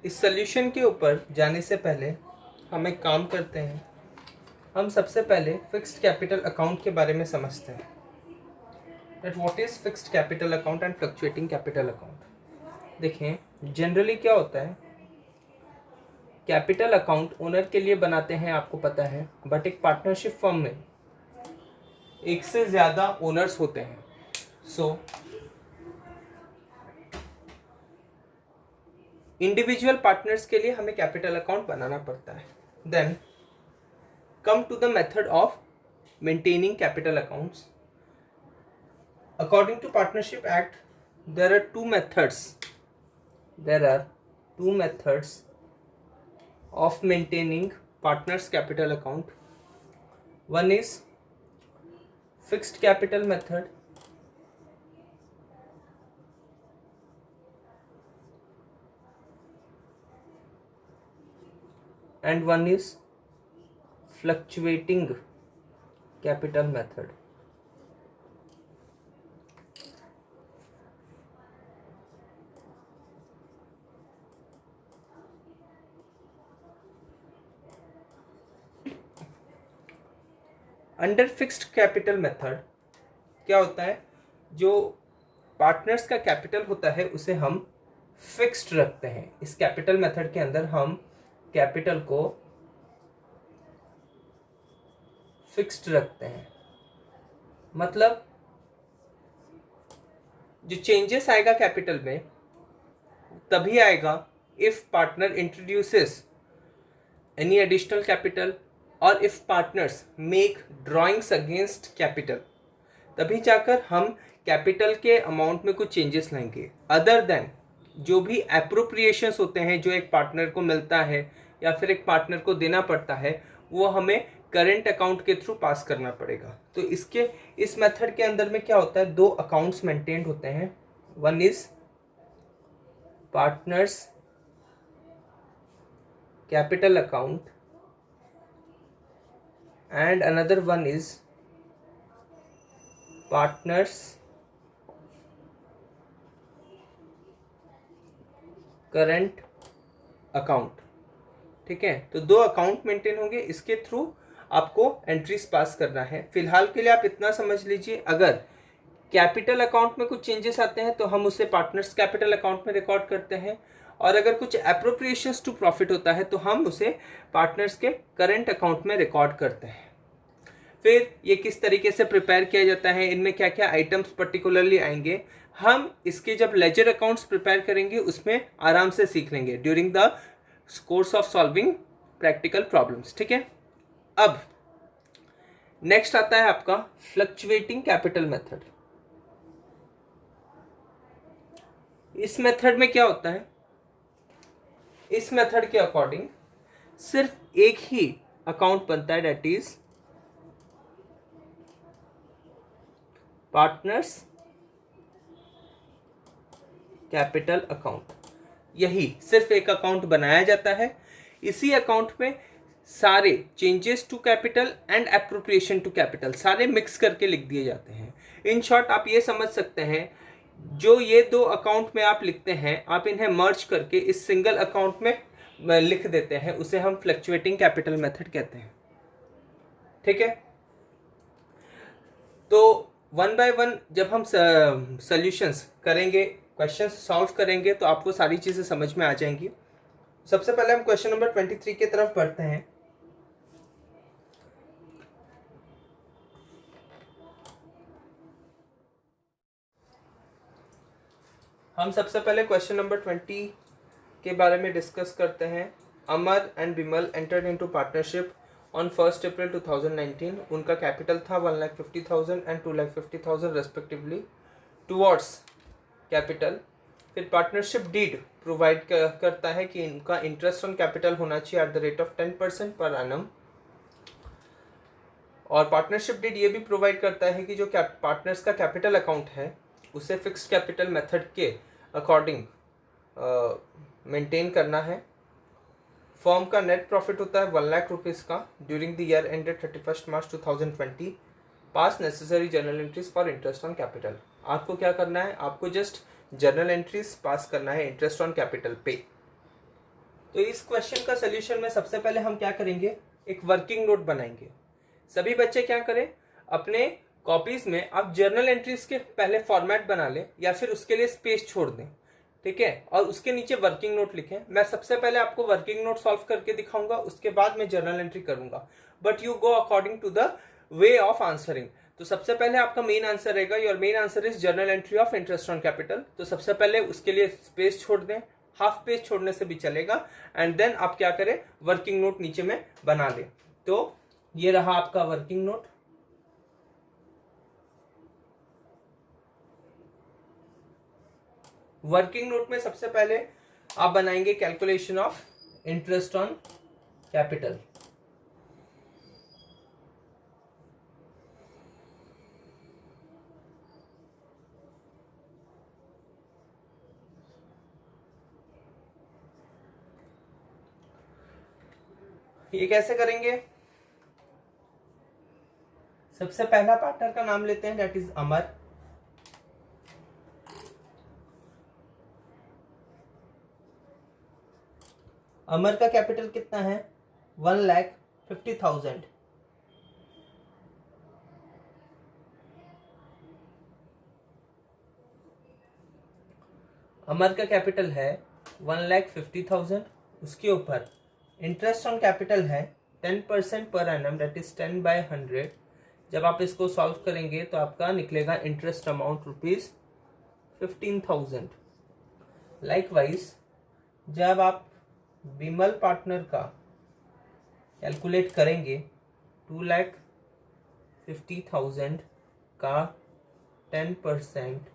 इस सॉल्यूशन के ऊपर जाने से पहले हम एक काम करते हैं। हम सबसे पहले फिक्स्ड कैपिटल अकाउंट के बारे में समझते हैं। That what is fixed capital account and fluctuating capital account. देखें जनरली क्या होता है, कैपिटल अकाउंट ओनर के लिए बनाते हैं, आपको पता है, बट एक पार्टनरशिप फर्म में एक से ज़्यादा ओनर्स होते हैं। सो इंडिविजुअल पार्टनर्स के लिए हमें कैपिटल अकाउंट बनाना पड़ता है। Then come to the method of maintaining capital accounts. According to partnership act there are two methods of maintaining partners capital account. One is fixed capital method and one is fluctuating capital method. Under fixed capital method क्या होता है, जो partners का capital होता है उसे हम fixed रखते हैं। इस कैपिटल मेथड के अंदर हम कैपिटल को फिक्स्ड रखते हैं। मतलब जो चेंजेस आएगा कैपिटल में तभी आएगा if partner introduces any additional capital और if partners make drawings against capital, तभी जाकर हम कैपिटल के अमाउंट में कुछ चेंजेस लाएंगे। अदर देन जो भी एप्रोप्रिएशंस होते हैं जो एक पार्टनर को मिलता है या फिर एक पार्टनर को देना पड़ता है, वो हमें करंट अकाउंट के थ्रू पास करना पड़ेगा। तो इस मेथड के अंदर में क्या होता है, दो अकाउंट्स मेंटेन्ड होते हैं। One is partners capital account and another one is partners current account। ठीक है, तो दो अकाउंट मेंटेन होंगे, इसके थ्रू आपको एंट्रीज पास करना है। फिलहाल के लिए आप इतना समझ लीजिए, अगर कैपिटल अकाउंट में कुछ चेंजेस आते हैं तो हम उसे पार्टनर्स कैपिटल अकाउंट में रिकॉर्ड करते हैं, और अगर कुछ एप्रोप्रिएशंस टू प्रॉफिट होता है तो हम उसे पार्टनर्स के करंट अकाउंट में रिकॉर्ड करते हैं। फिर ये किस तरीके से प्रिपेयर किया जाता है, इनमें क्या क्या आइटम्स पर्टिकुलरली आएंगे, हम इसके जब लेजर अकाउंट्स प्रिपेयर करेंगे उसमें आराम से सीख लेंगे during the course of solving practical problems. ठीक है, अब नेक्स्ट आता है आपका फ्लक्चुएटिंग कैपिटल मेथड। इस मेथड में क्या होता है, इस मेथड के अकॉर्डिंग सिर्फ एक ही अकाउंट बनता है, that is partners capital account. यही सिर्फ एक अकाउंट बनाया जाता है, इसी अकाउंट में सारे changes to capital and appropriation to capital सारे मिक्स करके लिख दिए जाते हैं। इन शॉर्ट आप ये समझ सकते हैं, जो ये दो अकाउंट में आप लिखते हैं, आप इन्हें मर्ज करके इस सिंगल अकाउंट में लिख देते हैं, उसे हम फ्लक्चुएटिंग कैपिटल मेथड कहते हैं। ठीक है, तो वन बाय वन जब हम सॉल्यूशंस करेंगे, क्वेश्चंस सॉल्व करेंगे, तो आपको सारी चीज़ें समझ में आ जाएंगी। सबसे पहले हम क्वेश्चन नंबर 23 की तरफ बढ़ते हैं। हम सबसे पहले क्वेश्चन नंबर 20 के बारे में डिस्कस करते हैं। Amar and Bimal entered into partnership on 1 April 2019। उनका कैपिटल था 1,50,000 एंड 2,50,000 रेस्पेक्टिवली टुवर्ड्स कैपिटल। फिर पार्टनरशिप डीड प्रोवाइड करता है कि इनका इंटरेस्ट ऑन कैपिटल होना चाहिए eight the rate of 10% per annum. और पार्टनरशिप डीड ये भी प्रोवाइड करता है कि जो पार्टनर्स का कैपिटल अकाउंट है उसे फिक्स्ड कैपिटल मेथड के अकॉर्डिंग मेंटेन करना है। फर्म का नेट प्रॉफिट होता है 1 लाख रुपीज़ का during the year ended 31 March 2020। Pass necessary journal entries for interest on capital. आपको क्या करना है, आपको जस्ट जर्नल एंट्रीज पास करना है इंटरेस्ट ऑन कैपिटल पे। तो इस क्वेश्चन का सोल्यूशन में सबसे पहले हम क्या करेंगे, एक वर्किंग नोट बनाएंगे। सभी बच्चे क्या करें, अपने कॉपीज में आप जर्नल एंट्रीज के पहले फॉर्मेट बना लें या फिर उसके लिए स्पेस छोड़ दें, ठीक है, और उसके नीचे वर्किंग नोट लिखें। मैं सबसे पहले आपको वर्किंग नोट सॉल्व करके दिखाऊंगा, उसके बाद मैं जर्नल एंट्री करूंगा, but you go according to the way of answering. तो सबसे पहले आपका मेन आंसर रहेगा, your main answer is journal entry of interest on capital. तो सबसे पहले उसके लिए स्पेस छोड़ दें, हाफ पेज छोड़ने से भी चलेगा, एंड देन आप क्या करें, वर्किंग नोट नीचे में बना दें। तो ये रहा आपका वर्किंग नोट। वर्किंग नोट में सबसे पहले आप बनाएंगे calculation of interest on capital. ये कैसे करेंगे, सबसे पहला पार्टनर का नाम लेते हैं, दैट इज अमर। अमर का कैपिटल कितना है, 1,50,000। अमर का कैपिटल है 1,50,000। उसके ऊपर इंटरेस्ट ऑन कैपिटल है 10% पर एनम, दैट इज 10/100। जब आप इसको सॉल्व करेंगे तो आपका निकलेगा इंटरेस्ट अमाउंट ₹15,000। लाइकवाइज जब आप विमल पार्टनर का कैलकुलेट करेंगे 2,50,000 का 10%,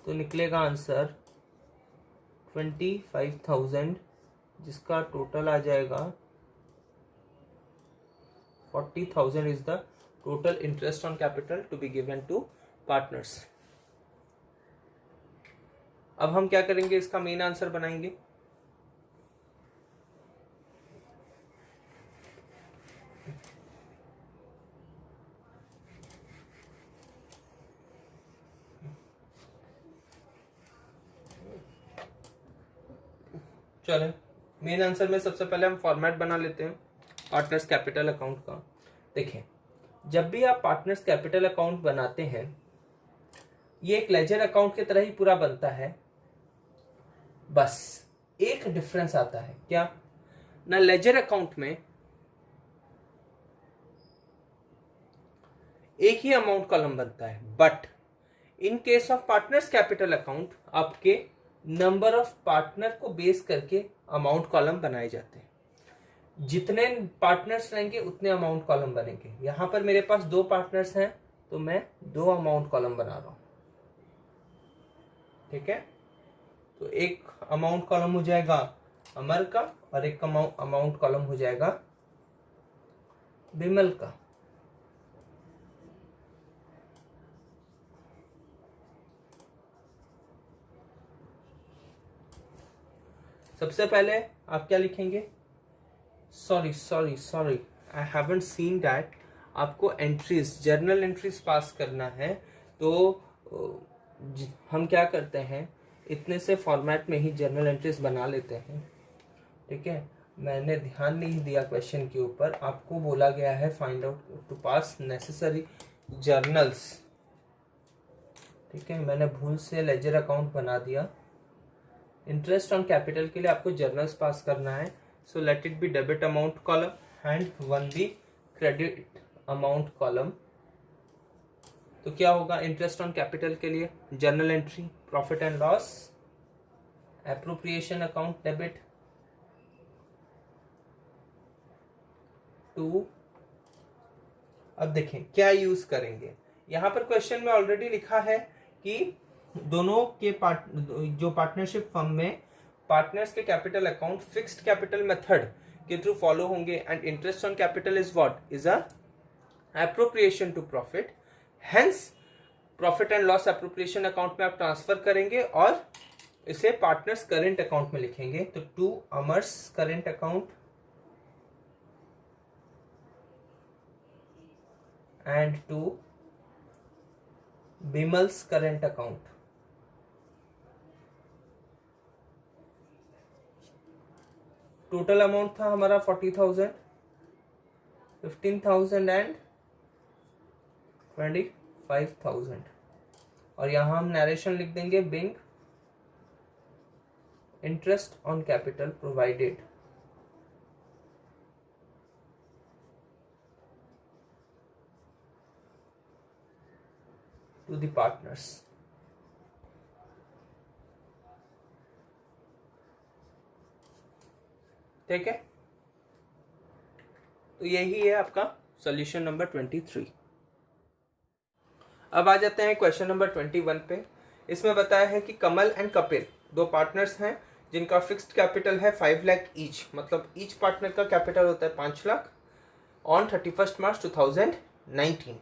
तो निकलेगा आंसर 25,000, जिसका टोटल आ जाएगा 40,000 is the total interest on capital to be given to partners. अब हम क्या करेंगे, इसका मेन आंसर बनाएंगे। चले, मेन आंसर में सबसे पहले हम फॉर्मेट बना लेते हैं पार्टनर्स कैपिटल अकाउंट का। देखें, जब भी आप पार्टनर्स कैपिटल अकाउंट बनाते हैं, ये एक लेजर अकाउंट की तरह ही पूरा बनता है, बस एक डिफरेंस आता है। क्या ना, लेजर अकाउंट में एक ही अमाउंट कॉलम बनता है, but in case of partners capital account आपके नंबर ऑफ पार्टनर को बेस करके अमाउंट कॉलम बनाए जाते हैं। जितने पार्टनर्स रहेंगे उतने अमाउंट कॉलम बनेंगे। यहां पर मेरे पास 2 पार्टनर्स हैं, तो मैं 2 अमाउंट कॉलम बना रहा हूं, ठीक है। तो एक अमाउंट कॉलम हो जाएगा अमर का और एक अमाउंट कॉलम हो जाएगा विमल का। सबसे पहले आप क्या लिखेंगे, sorry I haven't seen that. आपको एंट्रीज, जर्नल एंट्रीज पास करना है, तो हम क्या करते हैं, इतने से फॉर्मेट में ही जर्नल एंट्रीज बना लेते हैं, ठीक है। मैंने ध्यान नहीं दिया क्वेश्चन के ऊपर, आपको बोला गया है find out to pass necessary journals, ठीक है। मैंने भूल से लेजर अकाउंट बना दिया। इंटरेस्ट ऑन कैपिटल के लिए आपको जर्नल्स पास करना है, so let it be debit amount column and 1 be credit amount column. तो क्या होगा, इंटरेस्ट ऑन कैपिटल के लिए journal entry profit and loss, appropriation account debit to. अब देखें क्या यूज करेंगे, यहां पर क्वेश्चन में ऑलरेडी लिखा है कि दोनों के जो पार्टनरशिप फर्म में पार्टनर्स के capital account fixed capital method के थ्रू फॉलो होंगे, and interest on capital is what, is a appropriation to profit. Hence profit and loss appropriation account में आप ट्रांसफर करेंगे और इसे पार्टनर्स करेंट अकाउंट में लिखेंगे। तो to Amar's current account and to Vimal's current account. Total amount था हमारा 40,000, 15,000 एंड 25,000। और यहाँ हम नरेशन लिख देंगे being interest on capital provided to the partners. ठीक है, तो यही है आपका सॉल्यूशन नंबर 23। अब आ जाते हैं क्वेश्चन नंबर 21 पे। इसमें बताया है कि कमल एंड कपिल दो पार्टनर्स हैं जिनका फिक्स्ड कैपिटल है 5 लाख ईच, मतलब ईच पार्टनर का कैपिटल होता है 5 लाख ऑन 31 मार्च 2019।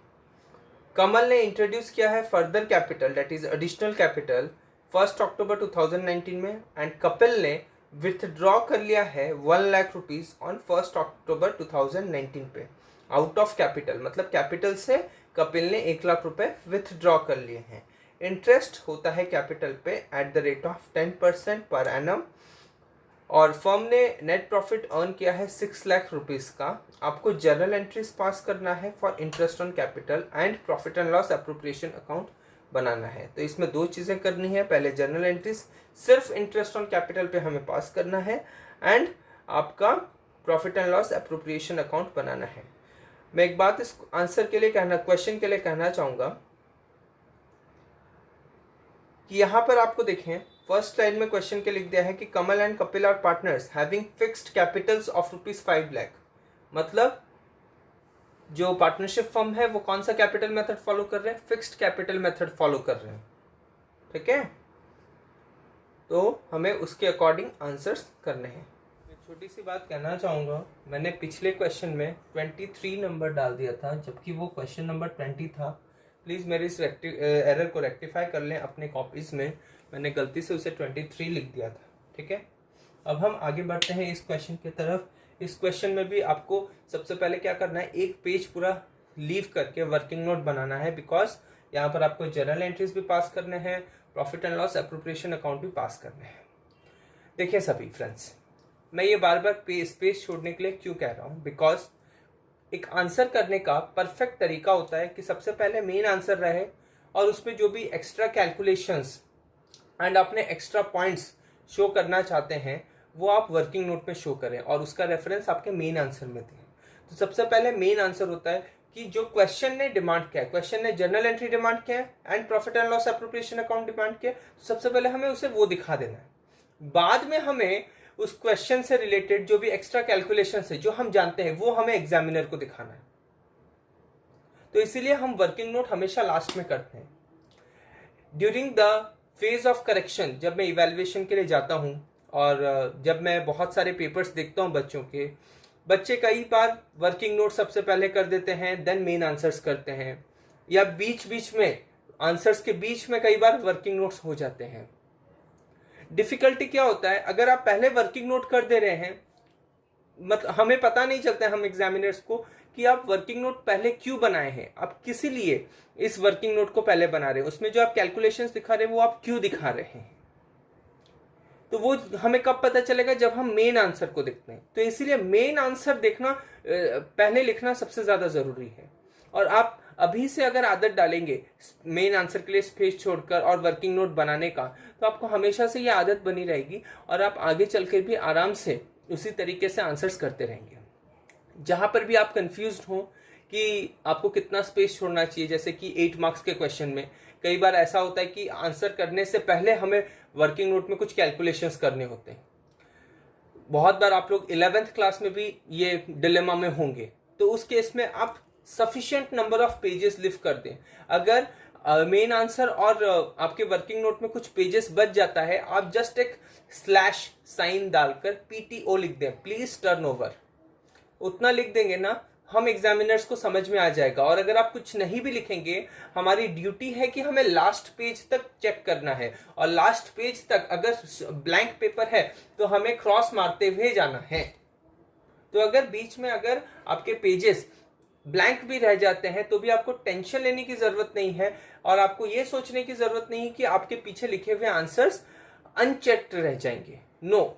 कमल ने इंट्रोड्यूस किया है further capital that is additional capital 1 अक्टूबर 2019 में, एंड कपिल ने विथड्रॉ कर लिया है 1 लाख रुपीज ऑन 1 अक्टूबर 2019 पे आउट ऑफ कैपिटल, मतलब कैपिटल से कपिल ने 1 लाख रुपए विथड्रॉ कर लिए हैं। इंटरेस्ट होता है कैपिटल पे eight the rate of 10% per annum, और फर्म ने नेट प्रॉफिट अर्न किया है 6 लाख रुपीज़ का। आपको जर्नल एंट्रीज पास करना है for interest on capital and profit and loss appropriation account बनाना है। तो इसमें दो चीज़ें करनी है, पहले जर्नल एंट्रीज सिर्फ इंटरेस्ट ऑन कैपिटल पे हमें पास करना है, एंड आपका profit and loss appropriation account बनाना है। मैं एक बात इस आंसर के लिए क्वेश्चन के लिए कहना चाहूँगा कि यहाँ पर आपको देखें फर्स्ट लाइन में क्वेश्चन के लिख दिया है कि Kamal and Kapil are partners having fixed capitals of ₹5 lakh, मतलब जो पार्टनरशिप फर्म है वो कौन सा कैपिटल मेथड फॉलो कर रहे हैं, फिक्स्ड कैपिटल मेथड फॉलो कर रहे हैं। ठीक है, तो हमें उसके अकॉर्डिंग आंसर्स करने हैं। मैं छोटी सी बात कहना चाहूँगा, मैंने पिछले क्वेश्चन में 23 नंबर डाल दिया था जबकि वो क्वेश्चन नंबर 20 था। प्लीज़ मेरे इस एरर को रेक्टिफाई कर लें अपने कॉपीज़ में, मैंने गलती से उसे 23 लिख दिया था। ठीक है, अब हम आगे बढ़ते हैं इस क्वेश्चन की तरफ। इस क्वेश्चन में भी आपको सबसे पहले क्या करना है, एक पेज पूरा लीव करके वर्किंग नोट बनाना है, बिकॉज यहाँ पर आपको जर्नल एंट्रीज भी पास करने हैं, profit and loss appropriation account भी पास करने हैं। देखिए सभी फ्रेंड्स, मैं ये बार बार स्पेस छोड़ने के लिए क्यों कह रहा हूँ, बिकॉज एक आंसर करने का परफेक्ट तरीका होता है कि सबसे पहले मेन आंसर रहे और उसमें जो भी एक्स्ट्रा कैलकुलेशंस एंड अपने एक्स्ट्रा पॉइंट्स शो करना चाहते हैं वो आप वर्किंग नोट में शो करें और उसका रेफरेंस आपके मेन आंसर में दें। तो सबसे पहले मेन आंसर होता है कि जो क्वेश्चन ने डिमांड किया है, क्वेश्चन ने जर्नल एंट्री डिमांड किया है and profit and loss appropriation account demand किया है, तो सबसे पहले हमें उसे वो दिखा देना है। बाद में हमें उस क्वेश्चन से रिलेटेड जो भी एक्स्ट्रा कैलकुलेशन है जो हम जानते हैं वो हमें एग्जामिनर को दिखाना है। तो इसीलिए हम वर्किंग नोट हमेशा लास्ट में करते हैं। During the phase of correction, जब मैं इवैल्यूएशन के लिए जाता हूँ और जब मैं बहुत सारे पेपर्स देखता हूँ बच्चों के, बच्चे कई बार वर्किंग नोट सबसे पहले कर देते हैं देन मेन आंसर्स करते हैं, या बीच बीच में आंसर्स के बीच में कई बार वर्किंग नोट्स हो जाते हैं। डिफिकल्टी क्या होता है, अगर आप पहले वर्किंग नोट कर दे रहे हैं, मतलब हमें पता नहीं चलता है हम एग्जामिनर्स को कि आप वर्किंग नोट पहले क्यों बनाए हैं, आप किसी लिए इस वर्किंग नोट को पहले बना रहे हैं, उसमें जो आप कैलकुलेशंस दिखा रहे हैं वो आप क्यों दिखा रहे हैं। तो वो हमें कब पता चलेगा, जब हम मेन आंसर को देखते हैं। तो इसीलिए मेन आंसर देखना पहले लिखना सबसे ज्यादा जरूरी है। और आप अभी से अगर आदत डालेंगे मेन आंसर के लिए स्पेस छोड़कर और वर्किंग नोट बनाने का, तो आपको हमेशा से ये आदत बनी रहेगी और आप आगे चल कर भी आराम से उसी तरीके से आंसर्स करते रहेंगे। जहां पर भी आप कंफ्यूज्ड हो कि आपको कितना स्पेस छोड़ना चाहिए, जैसे कि 8 मार्क्स के क्वेश्चन में कई बार ऐसा होता है कि आंसर करने से पहले हमें वर्किंग नोट में कुछ कैलकुलेशंस करने होते हैं। बहुत बार आप लोग 11th क्लास में भी ये डिलेमा में होंगे, तो उस केस में आप sufficient number of pages live कर दें। अगर मेन आंसर और आपके वर्किंग नोट में कुछ पेजेस बच जाता है, आप जस्ट एक स्लैश साइन डालकर पीटीओ लिख दें, प्लीज टर्न ओवर, उतना लिख देंगे ना, हम एग्जामिनर्स को समझ में आ जाएगा। और अगर आप कुछ नहीं भी लिखेंगे, हमारी ड्यूटी है कि हमें लास्ट पेज तक चेक करना है, और लास्ट पेज तक अगर ब्लैंक पेपर है तो हमें क्रॉस मारते हुए जाना है। तो अगर बीच में अगर आपके पेजेस ब्लैंक भी रह जाते हैं तो भी आपको टेंशन लेने की जरूरत नहीं है, और आपको यह सोचने की जरूरत नहीं कि आपके पीछे लिखे हुए आंसर्स अनचेक्ड रह जाएंगे। No,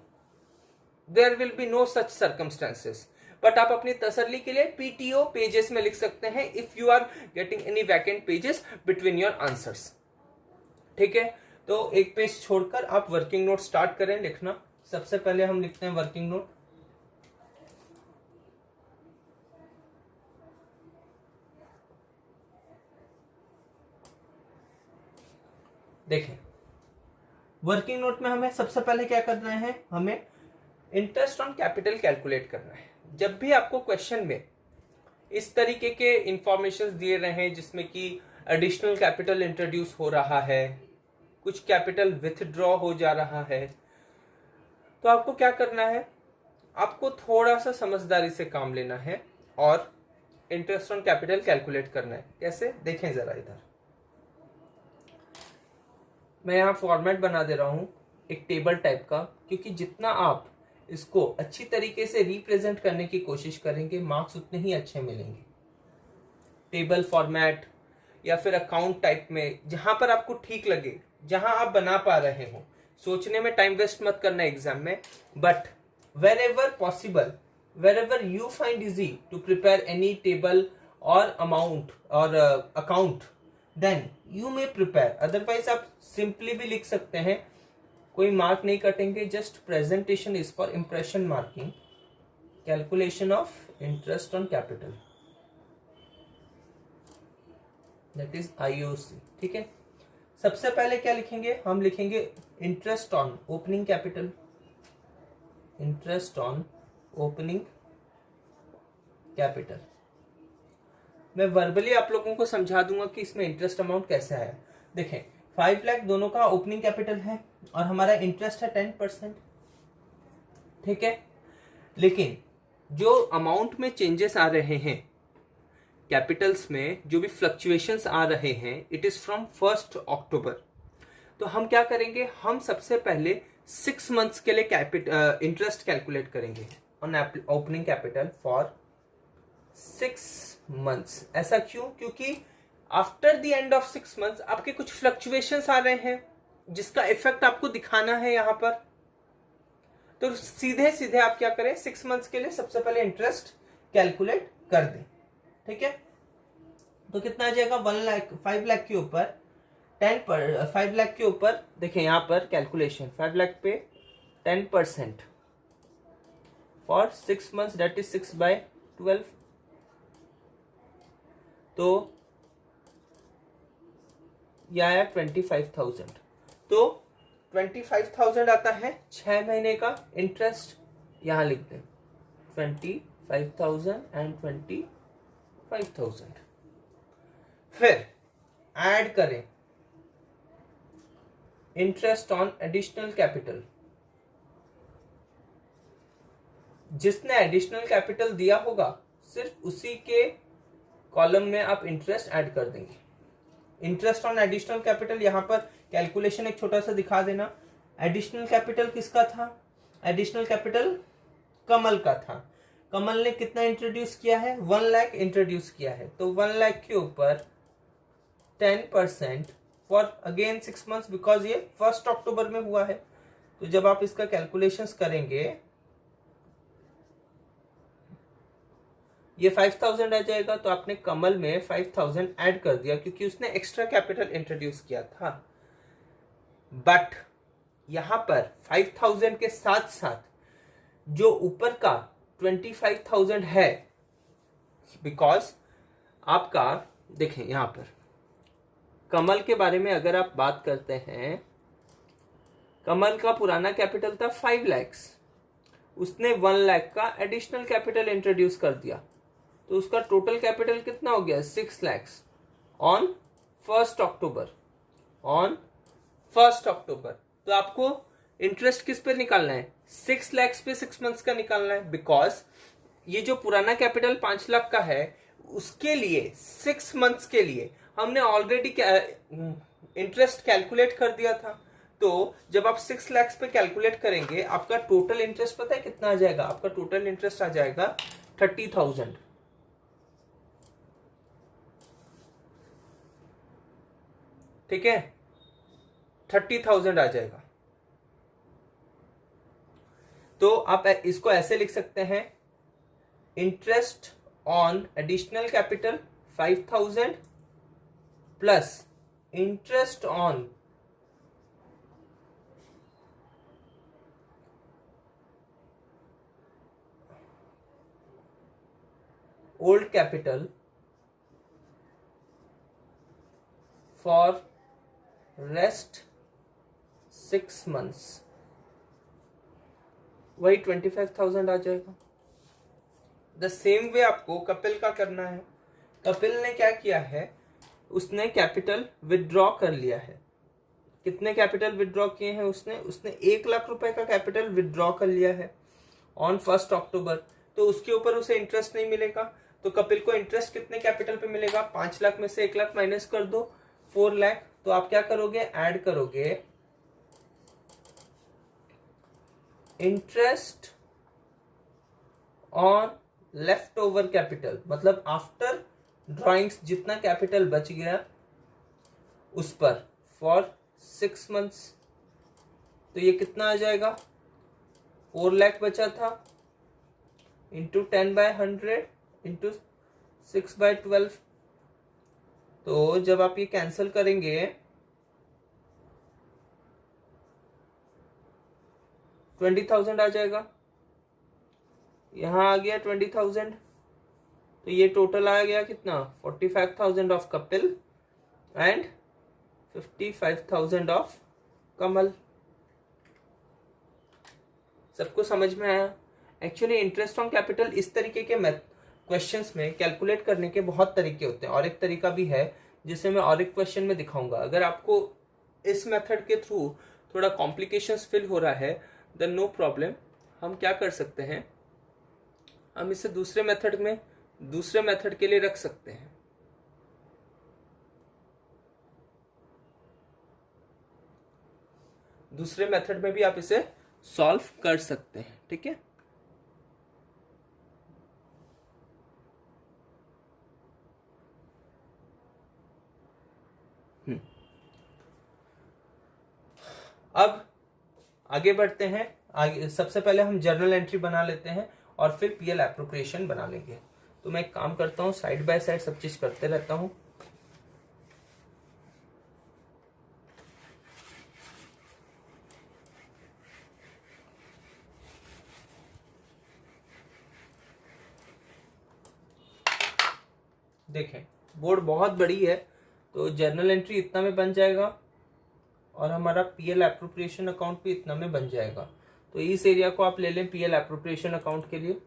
there will be no such circumstances. But आप अपनी तसल्ली के लिए पीटीओ पेजेस में लिख सकते हैं if you are getting any vacant pages between your answers. ठीक है, तो एक पेज छोड़कर आप वर्किंग नोट स्टार्ट करें लिखना। सबसे पहले हम लिखते हैं वर्किंग नोट। देखें, वर्किंग नोट में हमें सबसे पहले क्या करना है, हमें इंटरेस्ट ऑन कैपिटल कैलकुलेट करना है। जब भी आपको क्वेश्चन में इस तरीके के इंफॉर्मेशन दिए रहे हैं जिसमें कि एडिशनल कैपिटल इंट्रोड्यूस हो रहा है, कुछ कैपिटल विथड्रॉ हो जा रहा है, तो आपको क्या करना है, आपको थोड़ा सा समझदारी से काम लेना है और इंटरेस्ट ऑन कैपिटल कैलकुलेट करना है। कैसे, देखें जरा इधर, मैं यहाँ फॉर्मेट बना दे रहा हूँ एक टेबल टाइप का, क्योंकि जितना आप इसको अच्छी तरीके से रिप्रेजेंट करने की कोशिश करेंगे मार्क्स उतने ही अच्छे मिलेंगे। टेबल फॉर्मेट या फिर अकाउंट टाइप में, जहां पर आपको ठीक लगे, जहां आप बना पा रहे हो। सोचने में टाइम वेस्ट मत करना एग्जाम में, but wherever possible, wherever you find easy to prepare any table और अमाउंट और account, then you may prepare. Otherwise आप सिंपली भी लिख सकते हैं, कोई मार्क नहीं कटेंगे। Just presentation is for impression marking, calculation of interest on capital, that is IOC. ठीक है, सबसे पहले क्या लिखेंगे, हम लिखेंगे interest on opening capital, interest on opening capital. मैं वर्बली आप लोगों को समझा दूंगा कि इसमें इंटरेस्ट अमाउंट कैसे आया। देखें, 5 लाख दोनों का ओपनिंग कैपिटल है और हमारा इंटरेस्ट है 10%। ठीक है, लेकिन जो अमाउंट में चेंजेस आ रहे हैं, कैपिटल्स में जो भी फ्लक्चुएशंस आ रहे हैं, इट इज फ्रॉम 1 अक्टूबर। तो हम क्या करेंगे, हम सबसे पहले 6 मंथ्स के लिए इंटरेस्ट कैलकुलेट करेंगे on opening capital for 6 months. ऐसा क्यों, क्योंकि after the end of 6 months आपके कुछ फ्लक्चुएशंस आ रहे हैं जिसका इफेक्ट आपको दिखाना है यहाँ पर। तो सीधे सीधे आप क्या करें, 6 मंथ्स के लिए सबसे पहले इंटरेस्ट कैलकुलेट कर दें। ठीक है, तो कितना आ जाएगा, 1 लाख, 5 लाख के ऊपर 5 लाख के ऊपर देखें यहाँ पर कैलकुलेशन, 5 लाख पे 10% फॉर 6 मंथ्स, दैट इज 6/12। तो यह आया 25,000। तो 25,000 आता है 6 महीने का इंटरेस्ट, यहां लिख दें 25,000 एंड 25,000। फिर ऐड करें इंटरेस्ट ऑन एडिशनल कैपिटल। जिसने एडिशनल कैपिटल दिया होगा सिर्फ उसी के कॉलम में आप इंटरेस्ट ऐड कर देंगे। इंटरेस्ट ऑन एडिशनल कैपिटल, यहां पर कैलकुलेशन एक छोटा सा दिखा देना। एडिशनल कैपिटल किसका था, एडिशनल कैपिटल कमल का था। कमल ने कितना इंट्रोड्यूस किया है, 1 लाख इंट्रोड्यूस किया है। तो 1 लाख के ऊपर 10% फॉर अगेन 6 मंथ्स, बिकॉज ये 1 अक्टूबर में हुआ है। तो जब आप इसका कैलकुलेशंस करेंगे ये 5,000 आ जाएगा। तो आपने कमल में 5,000 ऐड कर दिया क्योंकि उसने एक्स्ट्रा कैपिटल इंट्रोड्यूस किया था। बट यहां पर 5,000 के साथ साथ जो ऊपर का 25,000 है, बिकॉज आपका देखें यहां पर कमल के बारे में अगर आप बात करते हैं, कमल का पुराना कैपिटल था 5 लाख, उसने 1 लाख का एडिशनल कैपिटल इंट्रोड्यूस कर दिया। तो उसका टोटल कैपिटल कितना हो गया, 6 लाख ऑन 1 अक्टूबर, ऑन 1 अक्टूबर। तो आपको इंटरेस्ट किस पे निकालना है, 6 लाख पे 6 मंथ्स का निकालना है। बिकॉज ये जो पुराना कैपिटल 5 लाख का है उसके लिए 6 मंथ्स के लिए हमने ऑलरेडी इंटरेस्ट कैलकुलेट कर दिया था। तो जब आप 6 लाख पे कैलकुलेट करेंगे आपका टोटल इंटरेस्ट पता है कितना आ जाएगा, आपका टोटल इंटरेस्ट आ जाएगा 30,000। ठीक है, 30,000 आ जाएगा। तो आप इसको ऐसे लिख सकते हैं, interest on additional capital 5,000 plus interest on old capital for rest 6 months, वही 25,000 आ जाएगा। द सेम वे आपको कपिल का करना है। कपिल ने क्या किया है, उसने कैपिटल विदड्रॉ कर लिया है। कितने कैपिटल विदड्रॉ किए हैं उसने 1,00,000 रुपए का कैपिटल विदड्रॉ कर लिया है ऑन 1 अक्टूबर। तो उसके ऊपर उसे इंटरेस्ट नहीं मिलेगा। तो कपिल को इंटरेस्ट कितने कैपिटल पे मिलेगा, 5,00,000 में से 1,00,000 माइनस कर दो, 4,00,000। तो आप क्या करोगे, ऐड करोगे interest on left over capital, मतलब आफ्टर ड्रॉइंग्स जितना कैपिटल बच गया उस पर, फॉर 6 months। तो ये कितना आ जाएगा, 4,00,000 बचा था, इंटू 10/100 इंटू 6/12। तो जब आप ये कैंसिल करेंगे 20,000 आ जाएगा। यहां आ गया 20,000। तो ये टोटल आ गया कितना, 45,000 ऑफ कपिल एंड 55,000 ऑफ कमल। सबको समझ में आया? एक्चुअली इंटरेस्ट ऑन कैपिटल इस तरीके के क्वेश्चंस में कैलकुलेट करने के बहुत तरीके होते हैं, और एक तरीका भी है जिसे मैं और एक क्वेश्चन में दिखाऊंगा। अगर आपको इस मेथड के थ्रू थोड़ा कॉम्प्लिकेशंस फील हो रहा है देन नो प्रॉब्लम, हम क्या कर सकते हैं, हम इसे दूसरे मेथड के लिए रख सकते हैं। दूसरे मेथड में भी आप इसे सॉल्व कर सकते हैं, ठीक है। अब आगे बढ़ते हैं। आगे सबसे पहले हम जर्नल एंट्री बना लेते हैं और फिर पीएल एप्रोप्रिएशन बना लेंगे। तो मैं एक काम करता हूँ, साइड बाय साइड सब चीज करते रहता हूँ। देखें बोर्ड बहुत बड़ी है, तो जर्नल एंट्री इतना में बन जाएगा और हमारा पीएल एप्रोप्रिएशन अकाउंट भी इतना में बन जाएगा। तो इस एरिया को आप ले लें पीएल एप्रोप्रिएशन अकाउंट के लिए,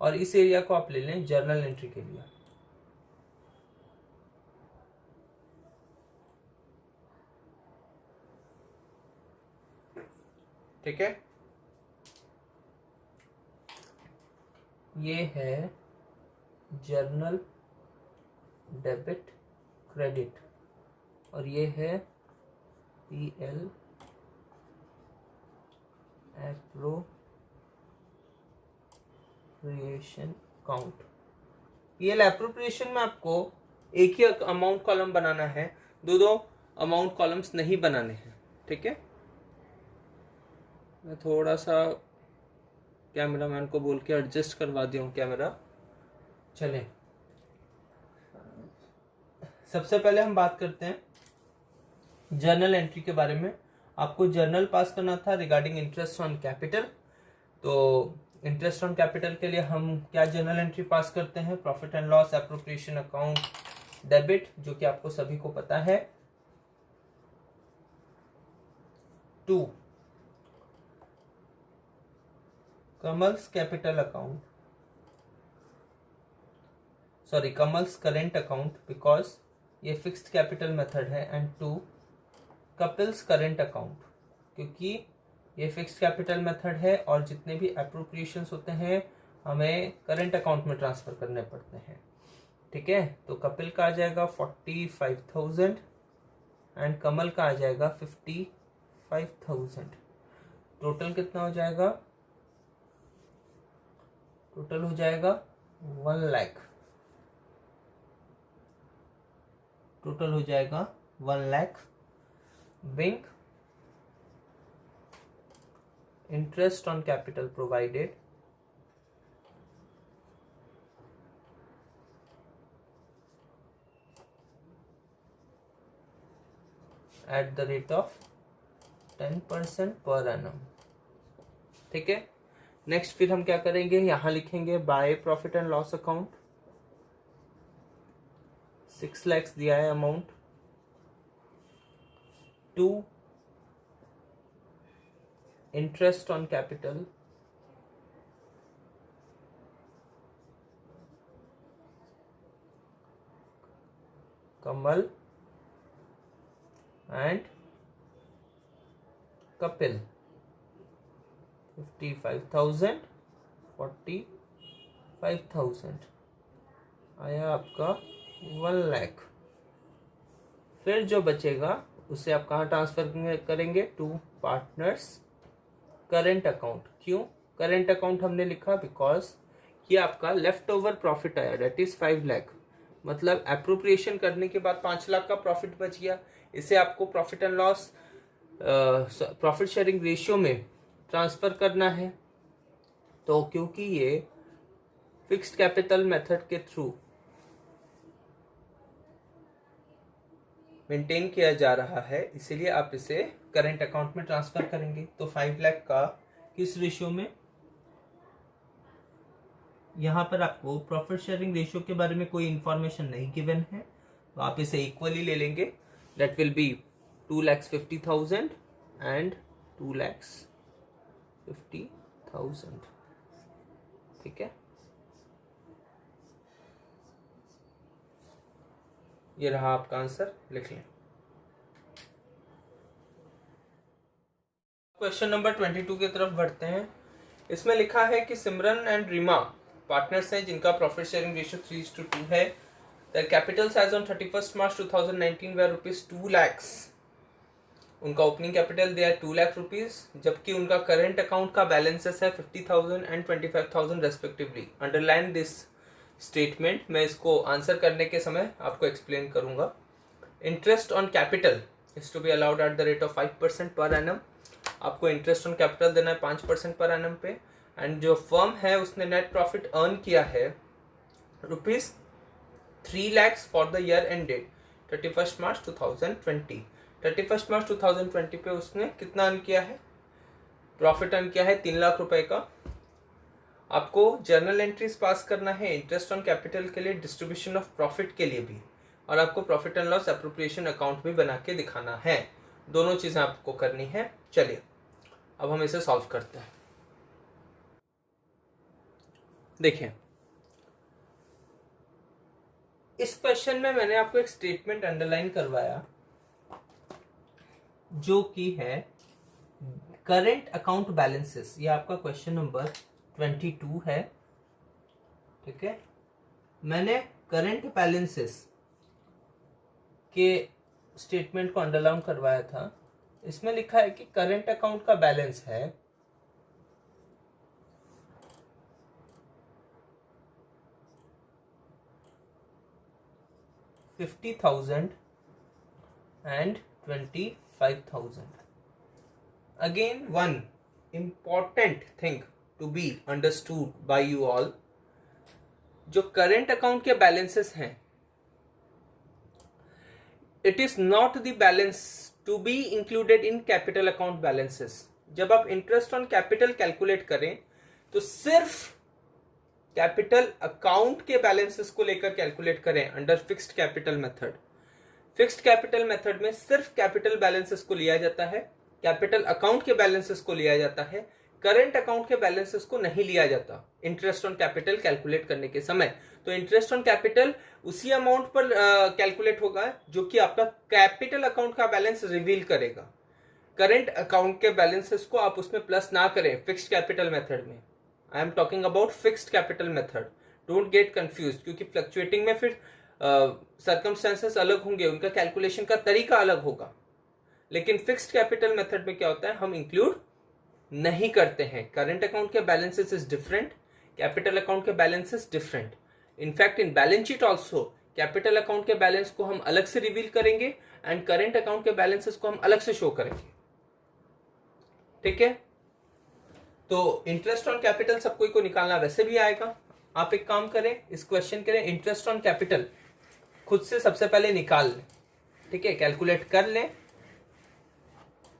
और इस एरिया को आप ले लें जर्नल एंट्री के लिए। ठीक है, ये है जर्नल डेबिट क्रेडिट और ये है PL appropriation account. PL appropriation में आपको एक ही अमाउंट कॉलम बनाना है, दो अमाउंट कॉलम्स नहीं बनाने हैं, ठीक है। मैं थोड़ा सा कैमरामैन को बोल के एडजस्ट करवा दिया हूँ कैमरा। चलें, सबसे पहले हम बात करते हैं जर्नल एंट्री के बारे में। आपको जर्नल पास करना था रिगार्डिंग इंटरेस्ट ऑन कैपिटल। तो इंटरेस्ट ऑन कैपिटल के लिए हम क्या जर्नल एंट्री पास करते हैं, profit and loss appropriation account debit, जो कि आपको सभी को पता है। 2 Kamal's capital account, sorry Kamal's current account, because ये फिक्स्ड कैपिटल मेथड है। एंड 2 कपिल्स करेंट अकाउंट, क्योंकि ये फिक्स्ड कैपिटल मेथड है और जितने भी एप्रोप्रिएशंस होते हैं हमें करेंट अकाउंट में ट्रांसफर करने पड़ते हैं, ठीक है। तो कपिल का आ जाएगा 45,000 एंड कमल का आ जाएगा 55,000। टोटल कितना हो जाएगा, टोटल हो जाएगा 1,00,000। टोटल हो जाएगा 1 lakh. Bank interest on capital provided at the rate of 10% per annum. ठीक है, नेक्स्ट फिर हम क्या करेंगे, यहां लिखेंगे by profit and loss account. 6 lakh दिया है amount to interest on capital Kamal and Kapil 55,000 45,000 आया आपका 1 लाख। फिर जो बचेगा उसे आप कहाँ ट्रांसफर करेंगे, टू पार्टनर्स करेंट अकाउंट। क्यों करेंट अकाउंट हमने लिखा, बिकॉज ये आपका लेफ्ट ओवर प्रॉफिट आया, डेट इज 5 लाख। मतलब एप्रोप्रिएशन करने के बाद 5 लाख का प्रॉफिट बच गया। इसे आपको profit and loss profit sharing ratio में ट्रांसफर करना है। तो क्योंकि ये फिक्स्ड कैपिटल मेथड के थ्रू मेंटेन किया जा रहा है, इसीलिए आप इसे करंट अकाउंट में ट्रांसफर करेंगे। तो 5 लाख का किस रेशियो में, यहां पर आपको प्रॉफिट शेयरिंग रेशियो के बारे में कोई इंफॉर्मेशन नहीं गिवन है, तो आप इसे इक्वली ले लेंगे। That will B 2,50,000 and 2,50,000। ठीक है, ये रहा आपका आंसर, लिख लें। क्वेश्चन नंबर 22 की तरफ बढ़ते हैं। इसमें लिखा है कि सिमरन एंड रीमा पार्टनर्स हैं जिनका प्रॉफिट शेयरिंग रेशियो 3:2 है। Their capital size on 31 March 2019 were ₹2 lakhs। उनका ओपनिंग कैपिटल दिया है 2 लाख रुपीज, जबकि उनका करंट अकाउंट का बैलेंसेस है 50,000 and 25,000 respectively. Underline this statement. मैं इसको आंसर करने के समय आपको एक्सप्लेन करूंगा। Interest on capital is to be allowed at the rate of 5% per annum. आपको इंटरेस्ट ऑन कैपिटल देना है 5% पर एनम पे। एंड जो फर्म है उसने नेट प्रॉफिट अर्न किया है ₹3 lakhs for the year ended 31 March 2020। 31 March 2020 पे उसने कितना अर्न किया है, प्रॉफिट अर्न किया है 3 लाख रुपए का। आपको जर्नल एंट्रीज पास करना है इंटरेस्ट ऑन कैपिटल के लिए, डिस्ट्रीब्यूशन ऑफ प्रॉफिट के लिए भी, और आपको profit and loss appropriation account भी बना के दिखाना है। दोनों चीजें आपको करनी है। चलिए अब हम इसे सॉल्व करते हैं। देखिए, इस क्वेश्चन में मैंने आपको एक स्टेटमेंट अंडरलाइन करवाया जो कि है करंट अकाउंट बैलेंसेस। ये आपका क्वेश्चन नंबर 22 है। ठीक है, मैंने करंट बैलेंसेस के स्टेटमेंट को अंडरलाइन करवाया था। इसमें लिखा है कि करंट अकाउंट का बैलेंस है 50,000 and 25,000. Again, one important thing to be understood by you all, जो करंट अकाउंट के बैलेंसेस हैं, it is not the balance to be included in capital account balances. जब आप इंटरेस्ट ऑन कैपिटल कैलकुलेट करें तो सिर्फ capital account के balances को लेकर कैलकुलेट करें under fixed capital method. Fixed capital method में सिर्फ कैपिटल बैलेंसेस को लिया जाता है, कैपिटल अकाउंट के बैलेंसेस को लिया जाता है, करंट अकाउंट के बैलेंसेस को नहीं लिया जाता इंटरेस्ट ऑन कैपिटल कैलकुलेट करने के समय। तो इंटरेस्ट ऑन कैपिटल उसी अमाउंट पर कैलकुलेट होगा जो कि आपका कैपिटल अकाउंट का बैलेंस रिवील करेगा। करंट अकाउंट के बैलेंसेस को आप उसमें प्लस ना करें फिक्स्ड कैपिटल मेथड में। I am talking about fixed capital method, don't get confuse, क्योंकि फ्लक्चुएटिंग में फिर सर्कमस्टेंसेस अलग होंगे, उनका कैलकुलेशन का तरीका अलग होगा। लेकिन फिक्स्ड कैपिटल मेथड में क्या होता है, हम इंक्लूड नहीं करते हैं। करंट अकाउंट के balances is different, capital account के balances different. In fact in balance sheet also capital account के बैलेंस को हम अलग से रिवील करेंगे एंड करेंट अकाउंट के बैलेंसेस को हम अलग से शो करेंगे। ठीक है, तो इंटरेस्ट ऑन कैपिटल सब कोई को निकालना वैसे भी आएगा। आप एक काम करें, इस क्वेश्चन के लिए इंटरेस्ट ऑन कैपिटल खुद से सबसे पहले निकाल लें। ठीक है, कैलकुलेट कर लें,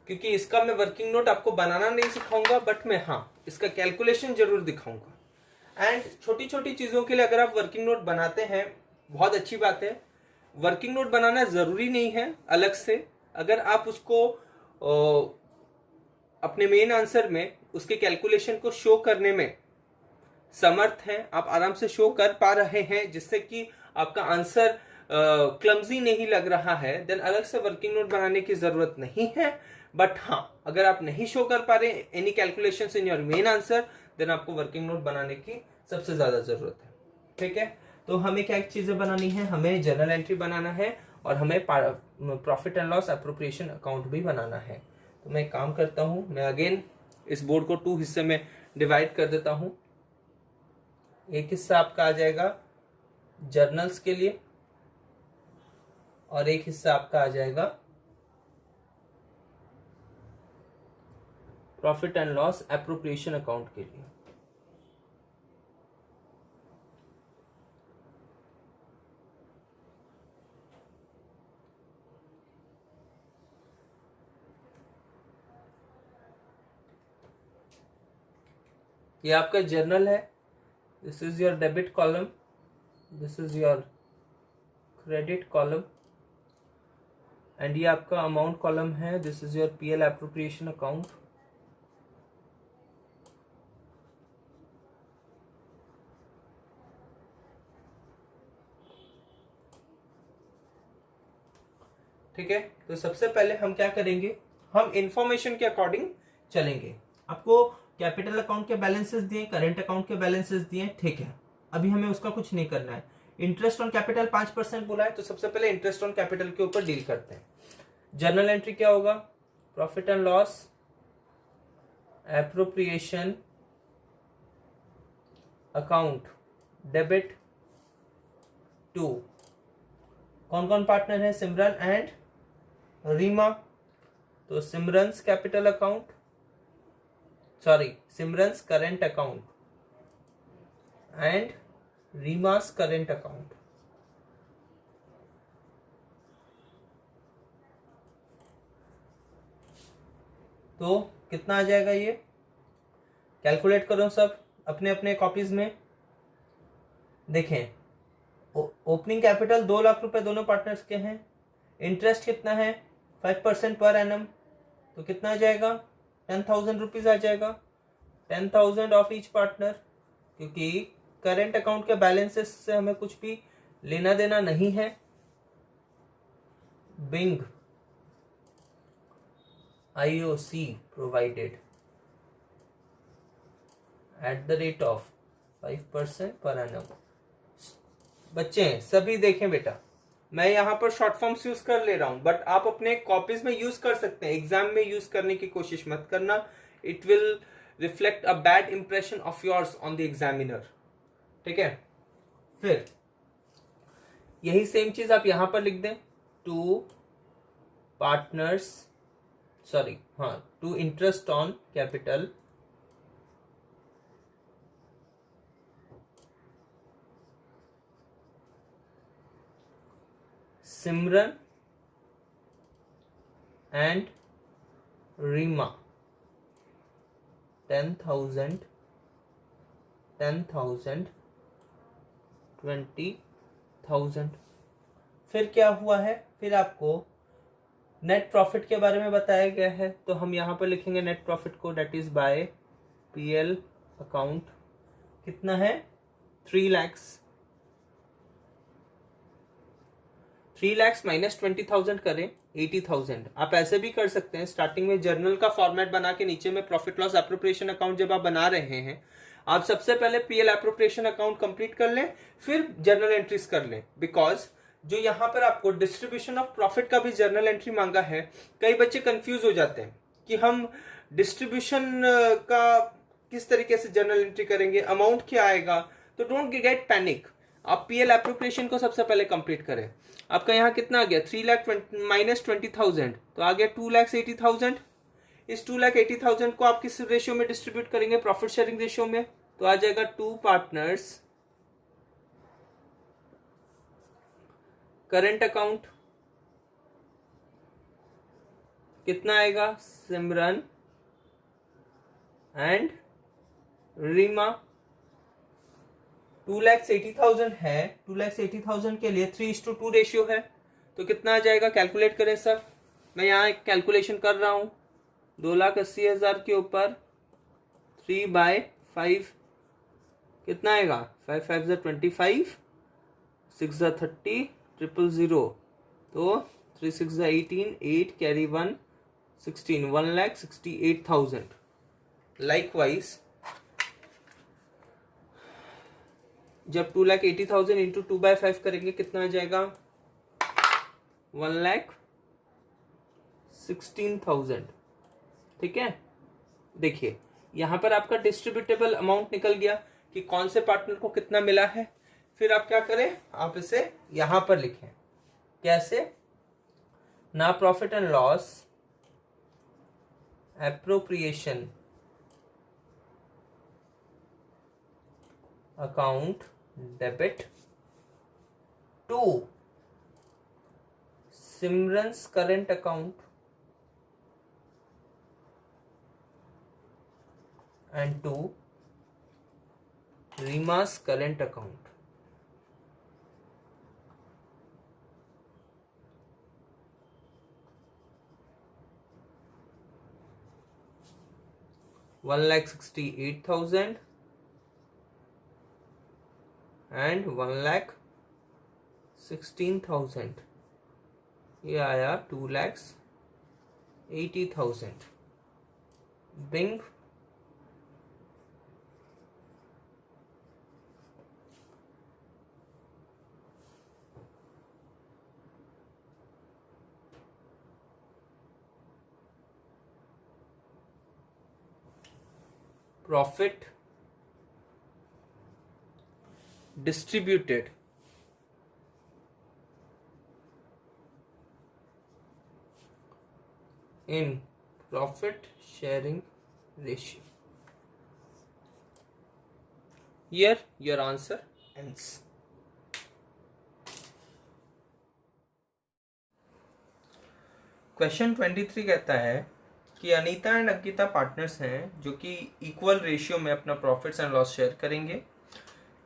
क्योंकि इसका मैं वर्किंग नोट आपको बनाना नहीं सिखाऊंगा, बट मैं इसका कैलकुलेशन जरूर दिखाऊंगा। एंड छोटी छोटी चीजों के लिए अगर आप वर्किंग नोट बनाते हैं बहुत अच्छी बात है। वर्किंग नोट बनाना जरूरी नहीं है अलग से, अगर आप उसको अपने मेन आंसर में उसके कैलकुलेशन को शो करने में समर्थ हैं, आप आराम से शो कर पा रहे हैं जिससे कि आपका आंसर क्लमजी नहीं लग रहा है, देन अलग से वर्किंग नोट बनाने की जरूरत नहीं है। बट अगर आप नहीं शो कर पा रहे any calculations in your main answer, then आपको वर्किंग नोट बनाने की सबसे ज्यादा जरूरत है। ठीक है, तो हमें क्या चीजें बनानी है, हमें जर्नल एंट्री बनाना है और हमें profit and loss appropriation account भी बनाना है। तो मैं एक काम करता हूं, मैं अगेन इस बोर्ड को 2 हिस्से में डिवाइड कर देता हूं। एक हिस्सा आपका आ जाएगा जर्नल्स के लिए और एक हिस्सा आपका आ जाएगा profit and loss appropriation account के लिए। ये आपका जर्नल है, this is your debit column, this is your credit column and ये आपका अमाउंट कॉलम है, this is your PL appropriation account. ठीक है, तो सबसे पहले हम क्या करेंगे, हम इंफॉर्मेशन के अकॉर्डिंग चलेंगे। आपको कैपिटल अकाउंट के बैलेंसेस दिए, करेंट अकाउंट के बैलेंसेस दिए, ठीक है, अभी हमें उसका कुछ नहीं करना है। इंटरेस्ट ऑन कैपिटल 5% बोला है, तो सबसे पहले इंटरेस्ट ऑन कैपिटल के ऊपर डील करते हैं। जर्नल एंट्री क्या होगा, profit and loss appropriation account debit to, कौन कौन पार्टनर है, सिमरन एंड रीमा। तो Simran's capital account, sorry Simran's current account and Reema's current account. तो कितना आ जाएगा, ये कैलकुलेट करो सब अपने अपने कॉपीज में। देखें, ओपनिंग कैपिटल 2 लाख रुपए दोनों पार्टनर्स के हैं, इंटरेस्ट कितना है 5% पर एनम, तो कितना आ जाएगा 10,000 रुपीज आ जाएगा, 10,000 ऑफ ईच पार्टनर, क्योंकि करेंट अकाउंट के बैलेंसेस से हमें कुछ भी लेना देना नहीं है। Being IOC provided at the rate of 5% per annum. बच्चे सभी देखें बेटा, मैं यहाँ पर शॉर्ट फॉर्म्स यूज कर ले रहा हूं, बट आप अपने कॉपीज में यूज कर सकते हैं, एग्जाम में यूज करने की कोशिश मत करना, it will reflect a bad impression of yours on the examiner. ठीक है, फिर यही सेम चीज आप यहां पर लिख दें, to partners, sorry to interest on capital Simran and Reema 10,000, 20,000। फिर क्या हुआ है, फिर आपको नेट प्रॉफिट के बारे में बताया गया है, तो हम यहां पर लिखेंगे नेट प्रॉफिट को, that is by PL account. कितना है 3 लाख, 3 लाख माइनस 20,000 करें 80,000। आप ऐसे भी कर सकते हैं, स्टार्टिंग में जर्नल का फॉर्मेट बना के नीचे में प्रॉफिट लॉस एप्रोप्रिएशन अकाउंट जब आप बना रहे हैं, आप सबसे पहले पीएल एप्रोप्रिएशन अकाउंट कंप्लीट कर लें, फिर जर्नल एंट्रीज कर लें। बिकॉज जो यहाँ पर आपको डिस्ट्रीब्यूशन ऑफ प्रॉफिट का भी जर्नल एंट्री मांगा है, कई बच्चे कंफ्यूज हो जाते हैं कि हम डिस्ट्रीब्यूशन का किस तरीके से जर्नल एंट्री करेंगे, अमाउंट क्या आएगा। तो डोंट गेट पैनिक, आप पीएल एप्रोप्रिएशन को सबसे पहले कंप्लीट करें। आपका यहाँ कितना आ गया, 3 लाख माइनस 20,000, तो आ गया 2,80,000। इस 2,80,000 को आप किस रेशियो में डिस्ट्रीब्यूट करेंगे, प्रॉफिट शेयरिंग रेशियो में, तो आ जाएगा 2 पार्टनर्स करंट अकाउंट, कितना आएगा, सिमरन एंड रीमा। 2,80,000 है, 2,80,000 के लिए 3:2 रेशियो है, तो कितना आ जाएगा, कैलकुलेट करें सर। मैं यहाँ एक कैलकुलेशन कर रहा हूँ, 2,80,000 के ऊपर 3/5 कितना आएगा, 5 5 25, 6 30, 000, तो 3 6 18, 8 कैरी 1 16, 1,68,000। लाइकवाइज जब 2,80,000 इंटू 2/5 करेंगे कितना आ जाएगा, 1,16,000। ठीक है, देखिए यहां पर आपका डिस्ट्रीब्यूटेबल अमाउंट निकल गया कि कौन से पार्टनर को कितना मिला है। फिर आप क्या करें, आप इसे यहां पर लिखें, कैसे, ना profit and loss appropriation account debit to Simran's current account and to Reema's current account। $1,68,000 and 1,16,000, ये आया 2,80,000। Being profit distributed in profit sharing ratio। Here your answer ends। Question 23 कहता है कि अनीता एंड अंकिता पार्टनर्स हैं जो कि इक्वल रेशियो में अपना प्रॉफिट्स एंड लॉस शेयर करेंगे।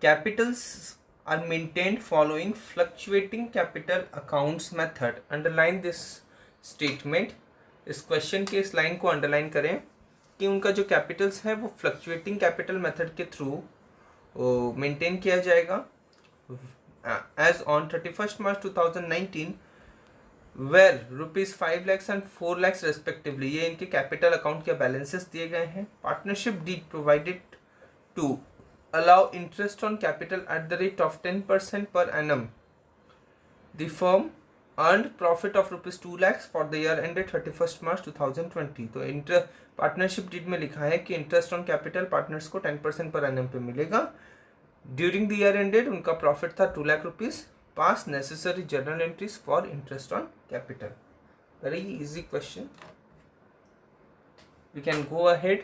Capitals are maintained following fluctuating capital accounts method, underline this statement. इस क्वेश्चन के इस लाइन को अंडरलाइन करें कि उनका जो कैपिटल्स है वो फ्लक्चुएटिंग कैपिटल मेथड के थ्रू मेंटेन किया जाएगा। As on 31 March 2019 were ₹5 lakhs and 4 lakhs respectively, ये इनके कैपिटल अकाउंट के बैलेंसेस दिए गए हैं। Partnership deed provided to allow interest on capital at the rate of 10% per annum. The firm earned profit of ₹2 lakhs for the year ended 31 March 2020। तो partnership deed में लिखा है कि इंटरेस्ट ऑन कैपिटल पार्टनर्स को 10% per annum पे मिलेगा। During the year ended उनका profit था ₹2 lakh। Pass necessary journal entries for interest on capital। Very easy question। We can go ahead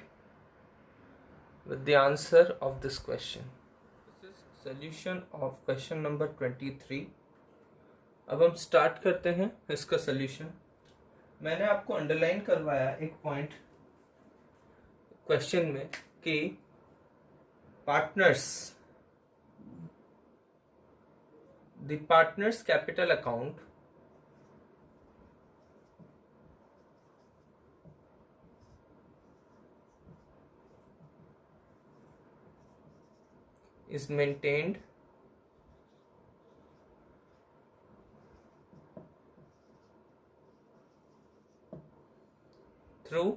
with the answer of this question। This is solution of question number 23। अब हम start करते हैं इसका solution. मैंने आपको underline करवाया एक point question में कि partners, the partner's capital account is maintained through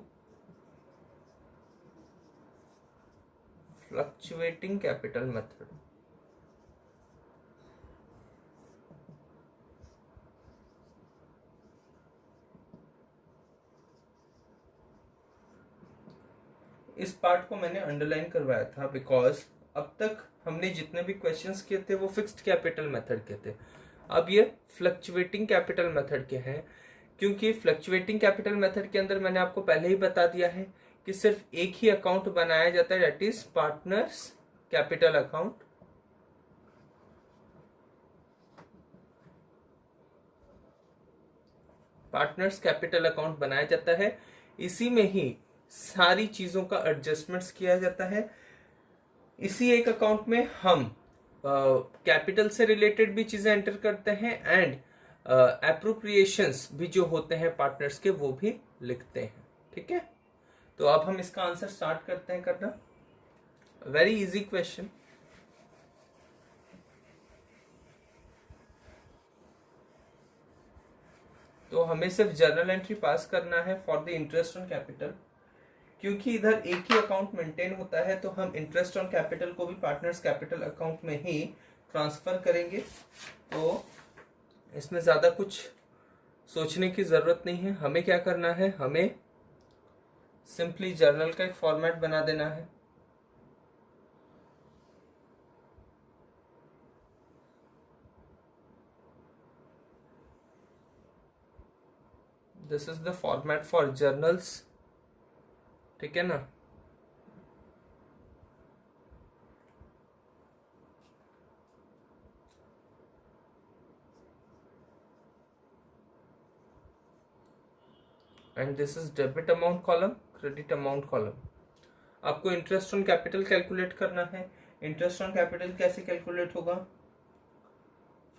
fluctuating capital method। इस पार्ट को मैंने अंडरलाइन करवाया था बिकॉज अब तक हमने जितने भी क्वेश्चंस किए थे वो फिक्स्ड कैपिटल मेथड के थे। अब ये फ्लक्चुएटिंग कैपिटल मेथड के हैं, क्योंकि फ्लक्चुएटिंग कैपिटल मेथड के अंदर मैंने आपको पहले ही बता दिया है कि सिर्फ एक ही अकाउंट बनाया जाता है, that is partners capital account. Partners capital account बनाया जाता है, इसी में ही सारी चीजों का एडजस्टमेंट्स किया जाता है। इसी एक अकाउंट में हम कैपिटल से रिलेटेड भी चीजें एंटर करते हैं एंड एप्रोप्रिएशंस भी जो होते हैं पार्टनर्स के वो भी लिखते हैं। ठीक है, तो अब हम इसका आंसर स्टार्ट करते हैं करना। Very easy question. तो हमें सिर्फ जर्नल एंट्री पास करना है for the interest on capital, क्योंकि इधर एक ही अकाउंट मेंटेन होता है तो हम इंटरेस्ट ऑन कैपिटल को भी पार्टनर्स कैपिटल अकाउंट में ही ट्रांसफर करेंगे। तो इसमें ज़्यादा कुछ सोचने की ज़रूरत नहीं है। हमें क्या करना है, हमें सिंपली जर्नल का एक फॉर्मेट बना देना है। This is the format for journals, ठीक है ना। And this is debit amount column, credit amount column. आपको इंटरेस्ट ऑन कैपिटल कैलकुलेट करना है। इंटरेस्ट ऑन कैपिटल कैसे कैलकुलेट होगा,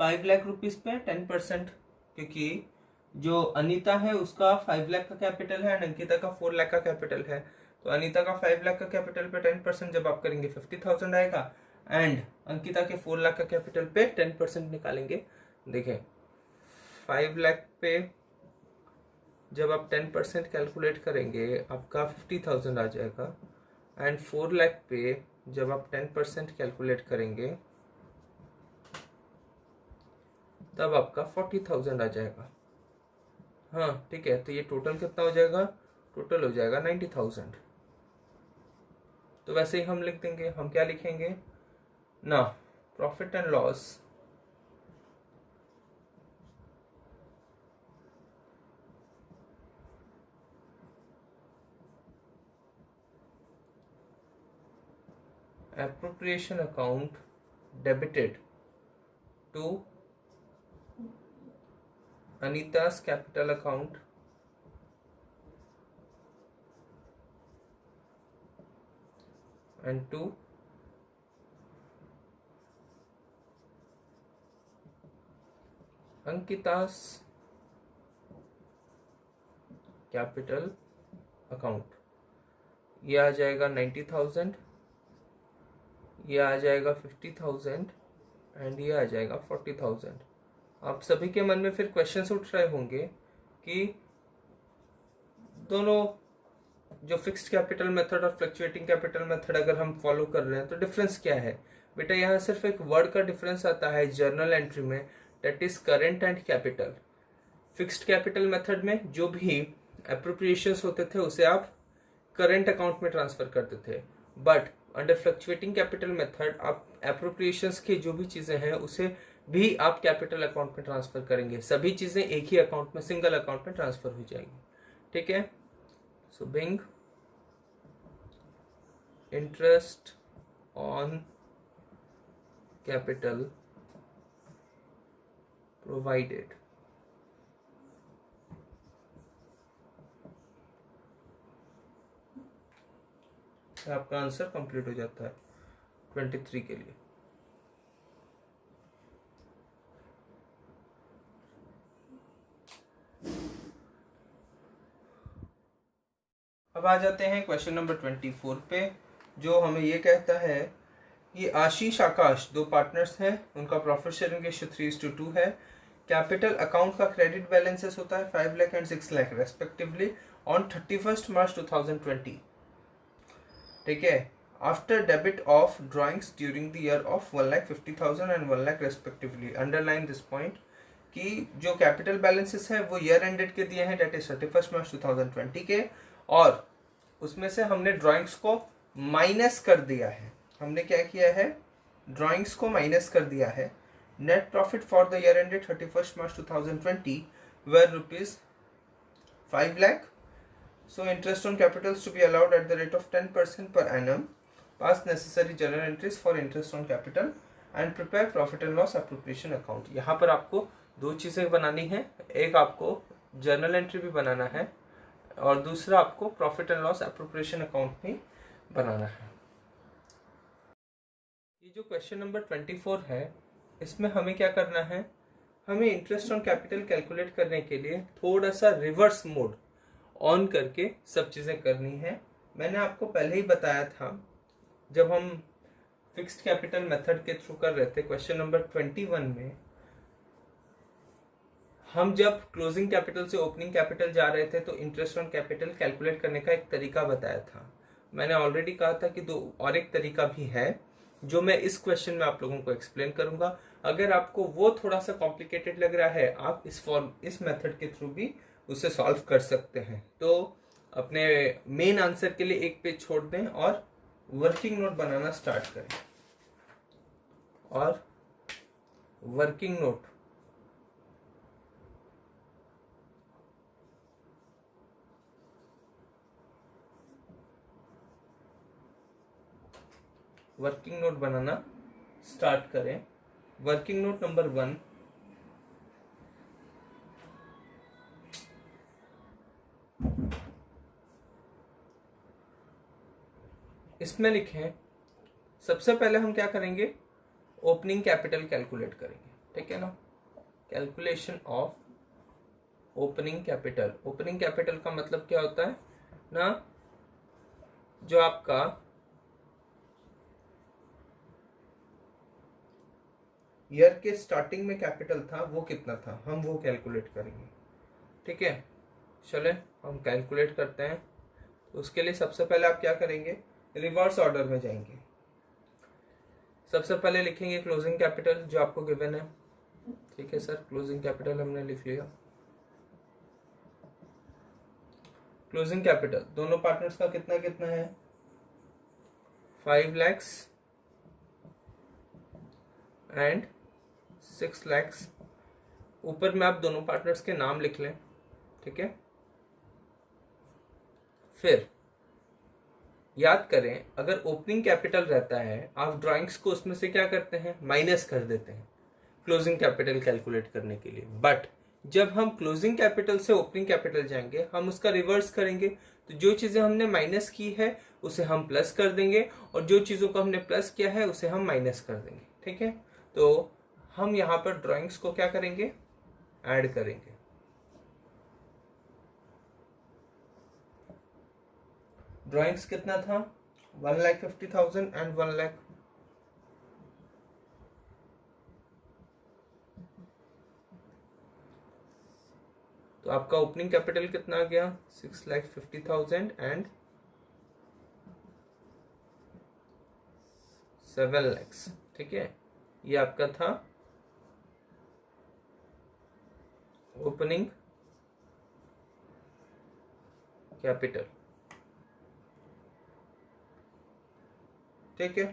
5 लाख रुपीज पे 10%, क्योंकि जो अनीता है उसका 5 लाख का कैपिटल है, अंकिता का 4 लाख का कैपिटल है। तो अनीता का 5 लाख का कैपिटल पे 10% जब आप करेंगे 50,000 आएगा, एंड अंकिता के 4 लाख का कैपिटल पे 10% निकालेंगे। देखें 5 लाख पे जब आप 10% कैलकुलेट करेंगे आपका 50,000 आ जाएगा, एंड 4 लाख पे जब आप 10% कैलकुलेट करेंगे तब आपका 40,000 आ जाएगा। हाँ ठीक है, तो ये टोटल कितना हो जाएगा, टोटल हो जाएगा 90,000। तो वैसे ही हम लिख देंगे, हम क्या लिखेंगे ना, profit and loss appropriation account debited to Anita's capital account and to Ankita's capital account। ये आ जाएगा 90,000, ये आ जाएगा 50,000 एंड ये आ जाएगा 40,000। आप सभी के मन में फिर क्वेश्चंस उठ रहे होंगे कि दोनों जो फिक्स्ड कैपिटल मेथड और फ्लक्चुएटिंग कैपिटल मेथड अगर हम फॉलो कर रहे हैं तो डिफरेंस क्या है। बेटा यहाँ सिर्फ एक वर्ड का डिफरेंस आता है जर्नल एंट्री में, that is current and capital. Fixed capital method में जो भी एप्रोप्रिएशंस होते थे उसे आप करेंट अकाउंट में ट्रांसफर करते थे, but under fluctuating capital method आप एप्रोप्रिएशंस की जो भी चीजें हैं उसे भी आप कैपिटल अकाउंट में ट्रांसफर करेंगे। सभी चीजें एक ही अकाउंट में, सिंगल अकाउंट में ट्रांसफर हो जाएंगी। ठीक है, so being interest on capital provided, आपका आंसर कंप्लीट हो जाता है 23 के लिए। अब आ जाते हैं क्वेश्चन नंबर 24 पे, जो हमें ये कहता है कि आशीष आकाश दो पार्टनर्स हैं, उनका प्रॉफिट शेयरिंग रेशियो 3:2 है। कैपिटल अकाउंट का क्रेडिट बैलेंसेस होता है 5 lakh and 6 lakh respectively on 31 March 2020। ठीक है, after debit of drawings during the year of 1,50,000 and 1 lakh respectively. Underline this point कि जो कैपिटल बैलेंसेस है वो ईयर एंडेड के दिए हैं, डेट इज 31 मार्च 2020 के, और उसमें से हमने ड्राइंग्स को माइनस कर दिया है। हमने क्या किया है, ड्राइंग्स को माइनस कर दिया है। Net profit for the year ended 31 March 2020 were rupees 5 lakh. So interest on capitals to be allowed at the rate of 10% per annum. Pass necessary journal entries for interest on capital and prepare profit and loss appropriation account. यहाँ पर आपको दो चीज़ें बनानी है, एक आपको journal entry भी बनाना है और दूसरा आपको profit and loss appropriation account भी बनाना है। ये जो क्वेश्चन नंबर 24 है, इसमें हमें क्या करना है, हमें इंटरेस्ट ऑन कैपिटल कैलकुलेट करने के लिए थोड़ा सा रिवर्स मोड ऑन करके सब चीज़ें करनी है। मैंने आपको पहले ही बताया था जब हम फिक्स्ड कैपिटल मेथड के थ्रू कर रहे थे, क्वेश्चन नंबर 21 में हम जब क्लोजिंग कैपिटल से ओपनिंग कैपिटल जा रहे थे तो इंटरेस्ट ऑन कैपिटल कैलकुलेट करने का एक तरीका बताया था। मैंने ऑलरेडी कहा था कि दो और एक तरीका भी है जो मैं इस क्वेश्चन में आप लोगों को एक्सप्लेन करूंगा। अगर आपको वो थोड़ा सा कॉम्प्लिकेटेड लग रहा है, आप इस मेथड के थ्रू भी उसे सॉल्व कर सकते हैं। तो अपने मेन आंसर के लिए एक पेज छोड़ दें और वर्किंग नोट बनाना स्टार्ट करें। और वर्किंग नोट बनाना स्टार्ट करें। वर्किंग नोट नंबर 1, इसमें लिखें, सबसे पहले हम क्या करेंगे, ओपनिंग कैपिटल कैलकुलेट करेंगे, ठीक है ना। Calculation of opening capital. Opening capital का मतलब क्या होता है ना, जो आपका ईयर के स्टार्टिंग में कैपिटल था वो कितना था, हम वो कैलकुलेट करेंगे, ठीक है। चले हम कैलकुलेट करते हैं। उसके लिए सबसे पहले आप क्या करेंगे, रिवर्स ऑर्डर में जाएंगे। सबसे पहले लिखेंगे क्लोजिंग कैपिटल जो आपको गिवन है, ठीक है सर। क्लोजिंग कैपिटल हमने लिख लिया। क्लोजिंग कैपिटल दोनों पार्टनर्स का कितना कितना है, 5 lakhs एंड 6 lakhs। ऊपर में आप दोनों पार्टनर्स के नाम लिख लें, ठीक है। फिर याद करें, अगर ओपनिंग कैपिटल रहता है, आप ड्राइंग्स को उसमें से क्या करते हैं, माइनस कर देते हैं क्लोजिंग कैपिटल कैलकुलेट करने के लिए। बट जब हम क्लोजिंग कैपिटल से ओपनिंग कैपिटल जाएंगे, हम उसका रिवर्स करेंगे। तो जो चीजें हमने माइनस की है उसे हम प्लस कर देंगे और जो चीजों को हमने प्लस किया है उसे हम माइनस कर देंगे, ठीक है। तो हम यहाँ पर ड्राइंग्स को क्या करेंगे, ऐड करेंगे। ड्राइंग्स कितना था, 1,50,000 एंड 1 लाख। तो आपका ओपनिंग कैपिटल कितना आ गया, 6,50,000 एंड 7 lakhs, ठीक है। ये आपका था ओपनिंग कैपिटल, ठीक है।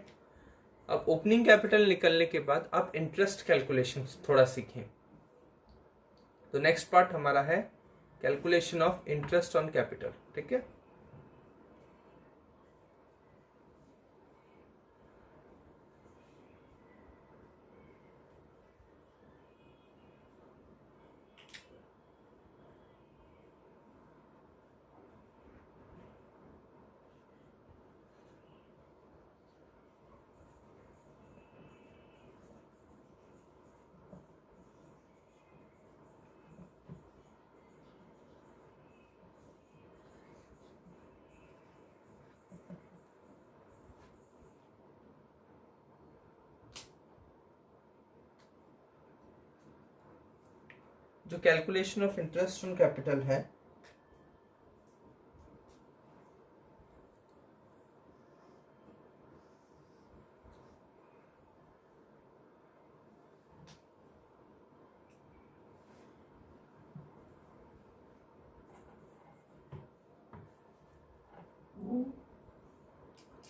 अब ओपनिंग कैपिटल निकलने के बाद आप इंटरेस्ट कैलकुलेशन थोड़ा सीखें। तो नेक्स्ट पार्ट हमारा है calculation of interest on capital, ठीक है। जो calculation of interest on capital है,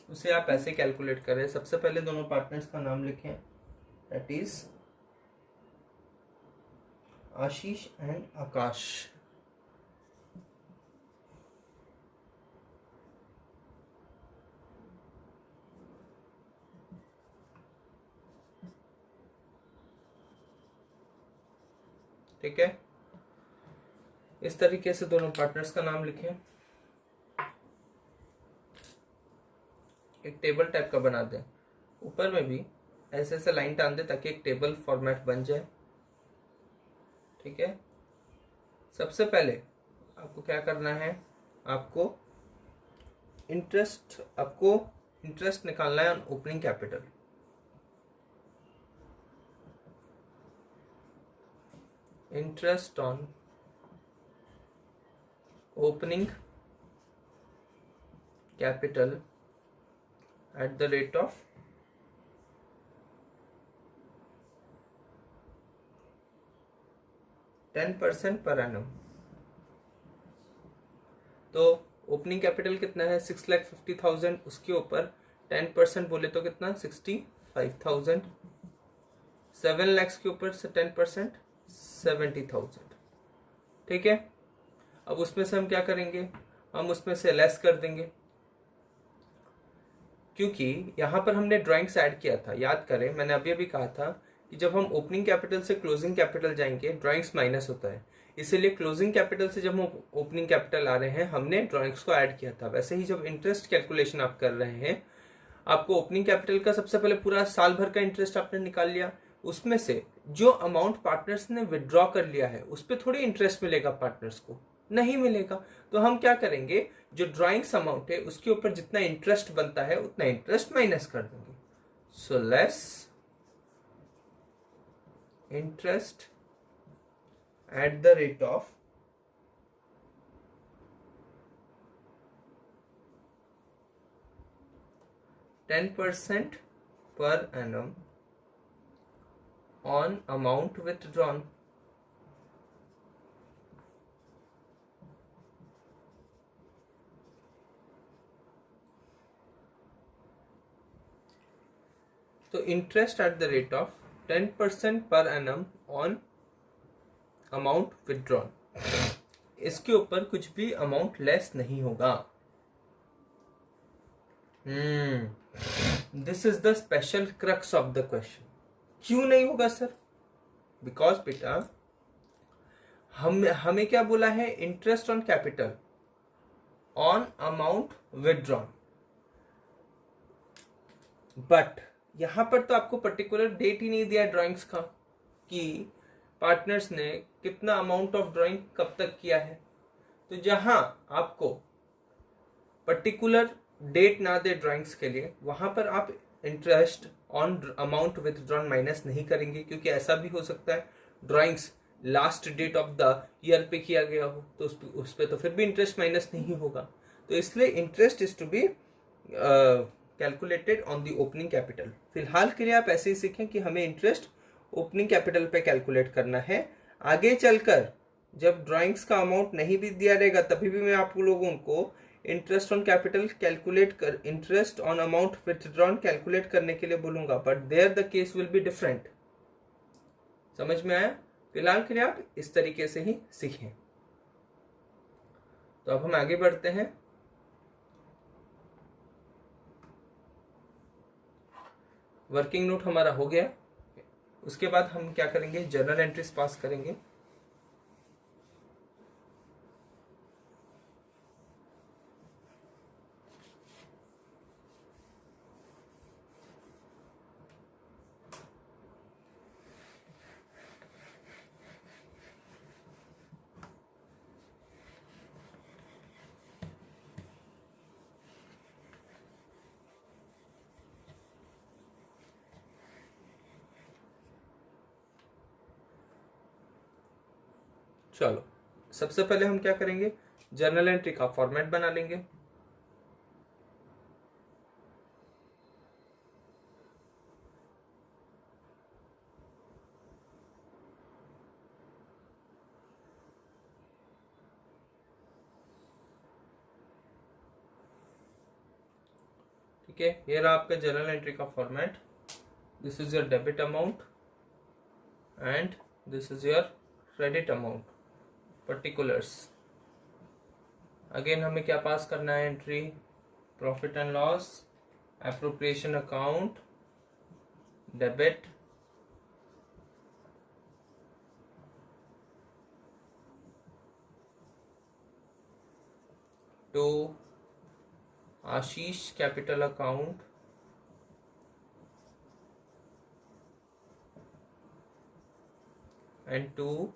उसे आप ऐसे कैलकुलेट करें। सबसे पहले दोनों पार्टनर्स का नाम लिखें, दैट इज आशीष एंड आकाश। ठीक है, इस तरीके से दोनों पार्टनर्स का नाम लिखें। एक टेबल टाइप का बना दें, ऊपर में भी ऐसे ऐसे लाइन टान दे ताकि एक टेबल फॉर्मेट बन जाए। ठीक है, सबसे पहले आपको क्या करना है, आपको इंटरेस्ट निकालना है on opening capital. Interest on opening capital at the rate of 10% per annum। तो ओपनिंग कैपिटल कितना है, 6,50,000, उसके ऊपर 10% बोले तो कितना, 65,000। 7 lakhs के ऊपर से 10% 70,000। ठीक है, अब उसमें से हम क्या करेंगे, हम उसमें से लेस कर देंगे, क्योंकि यहां पर हमने ड्राइंग्स ऐड किया था। याद करें, मैंने अभी अभी कहा था कि जब हम ओपनिंग कैपिटल से क्लोजिंग कैपिटल जाएंगे ड्राइंग्स माइनस होता है, इसीलिए क्लोजिंग कैपिटल से जब हम ओपनिंग कैपिटल आ रहे हैं हमने ड्राइंग्स को ऐड किया था। वैसे ही जब इंटरेस्ट कैलकुलेशन आप कर रहे हैं, आपको ओपनिंग कैपिटल का सबसे पहले पूरा साल भर का इंटरेस्ट आपने निकाल लिया, उसमें से जो अमाउंट पार्टनर्स ने विड्रॉ कर लिया है उस पर थोड़ी इंटरेस्ट मिलेगा, पार्टनर्स को नहीं मिलेगा। तो हम क्या करेंगे, जो ड्राइंग्स अमाउंट है उसके ऊपर जितना इंटरेस्ट बनता है उतना इंटरेस्ट माइनस कर देंगे। So less interest at the rate of 10% per annum on amount withdrawn। तो interest at the rate of 10% per annum on amount withdrawn, इसके ऊपर कुछ भी अमाउंट लेस नहीं होगा। This is the special crux of the question. क्यों नहीं होगा सर? बिकॉज बेटा हमें क्या बोला है, interest on capital on amount withdrawn, but यहां पर तो आपको पर्टिकुलर डेट ही नहीं दिया ड्राइंग्स का कि पार्टनर्स ने कितना अमाउंट ऑफ ड्राइंग कब तक किया है। तो जहां आपको पर्टिकुलर डेट ना दे ड्राइंग्स के लिए, वहां पर आप interest on amount withdrawn minus नहीं करेंगे, क्योंकि ऐसा भी हो सकता है drawings last date of the year पे किया गया हो तो उस पर तो फिर भी इंटरेस्ट माइनस नहीं होगा। तो इसलिए interest is to be calculated on the opening capital. फिलहाल के लिए आप ऐसे ही सीखें कि हमें इंटरेस्ट ओपनिंग कैपिटल पे कैलकुलेट करना है। आगे चलकर जब ड्राइंग्स का अमाउंट नहीं भी दिया रहेगा तभी भी मैं आप लोगों को इंटरेस्ट ऑन कैपिटल कैलकुलेट कर, interest on amount withdrawn calculate करने के लिए बोलूंगा, but there the case will be different. समझ में आया? फिलहाल के लिए आप इस तरीके से ही सीखें। तो अब हम आगे बढ़ते हैं। वर्किंग नोट हमारा हो गया, उसके बाद हम क्या करेंगे, जर्नल एंट्रीज पास करेंगे। चलो, सबसे पहले हम क्या करेंगे, जर्नल एंट्री का फॉर्मेट बना लेंगे। ठीक है, ये रहा आपका जर्नल एंट्री का format. This is your debit amount and this is your credit amount particulars. Again हमें क्या पास करना है? Entry profit and loss, appropriation account, debit, to Ashish capital account, and to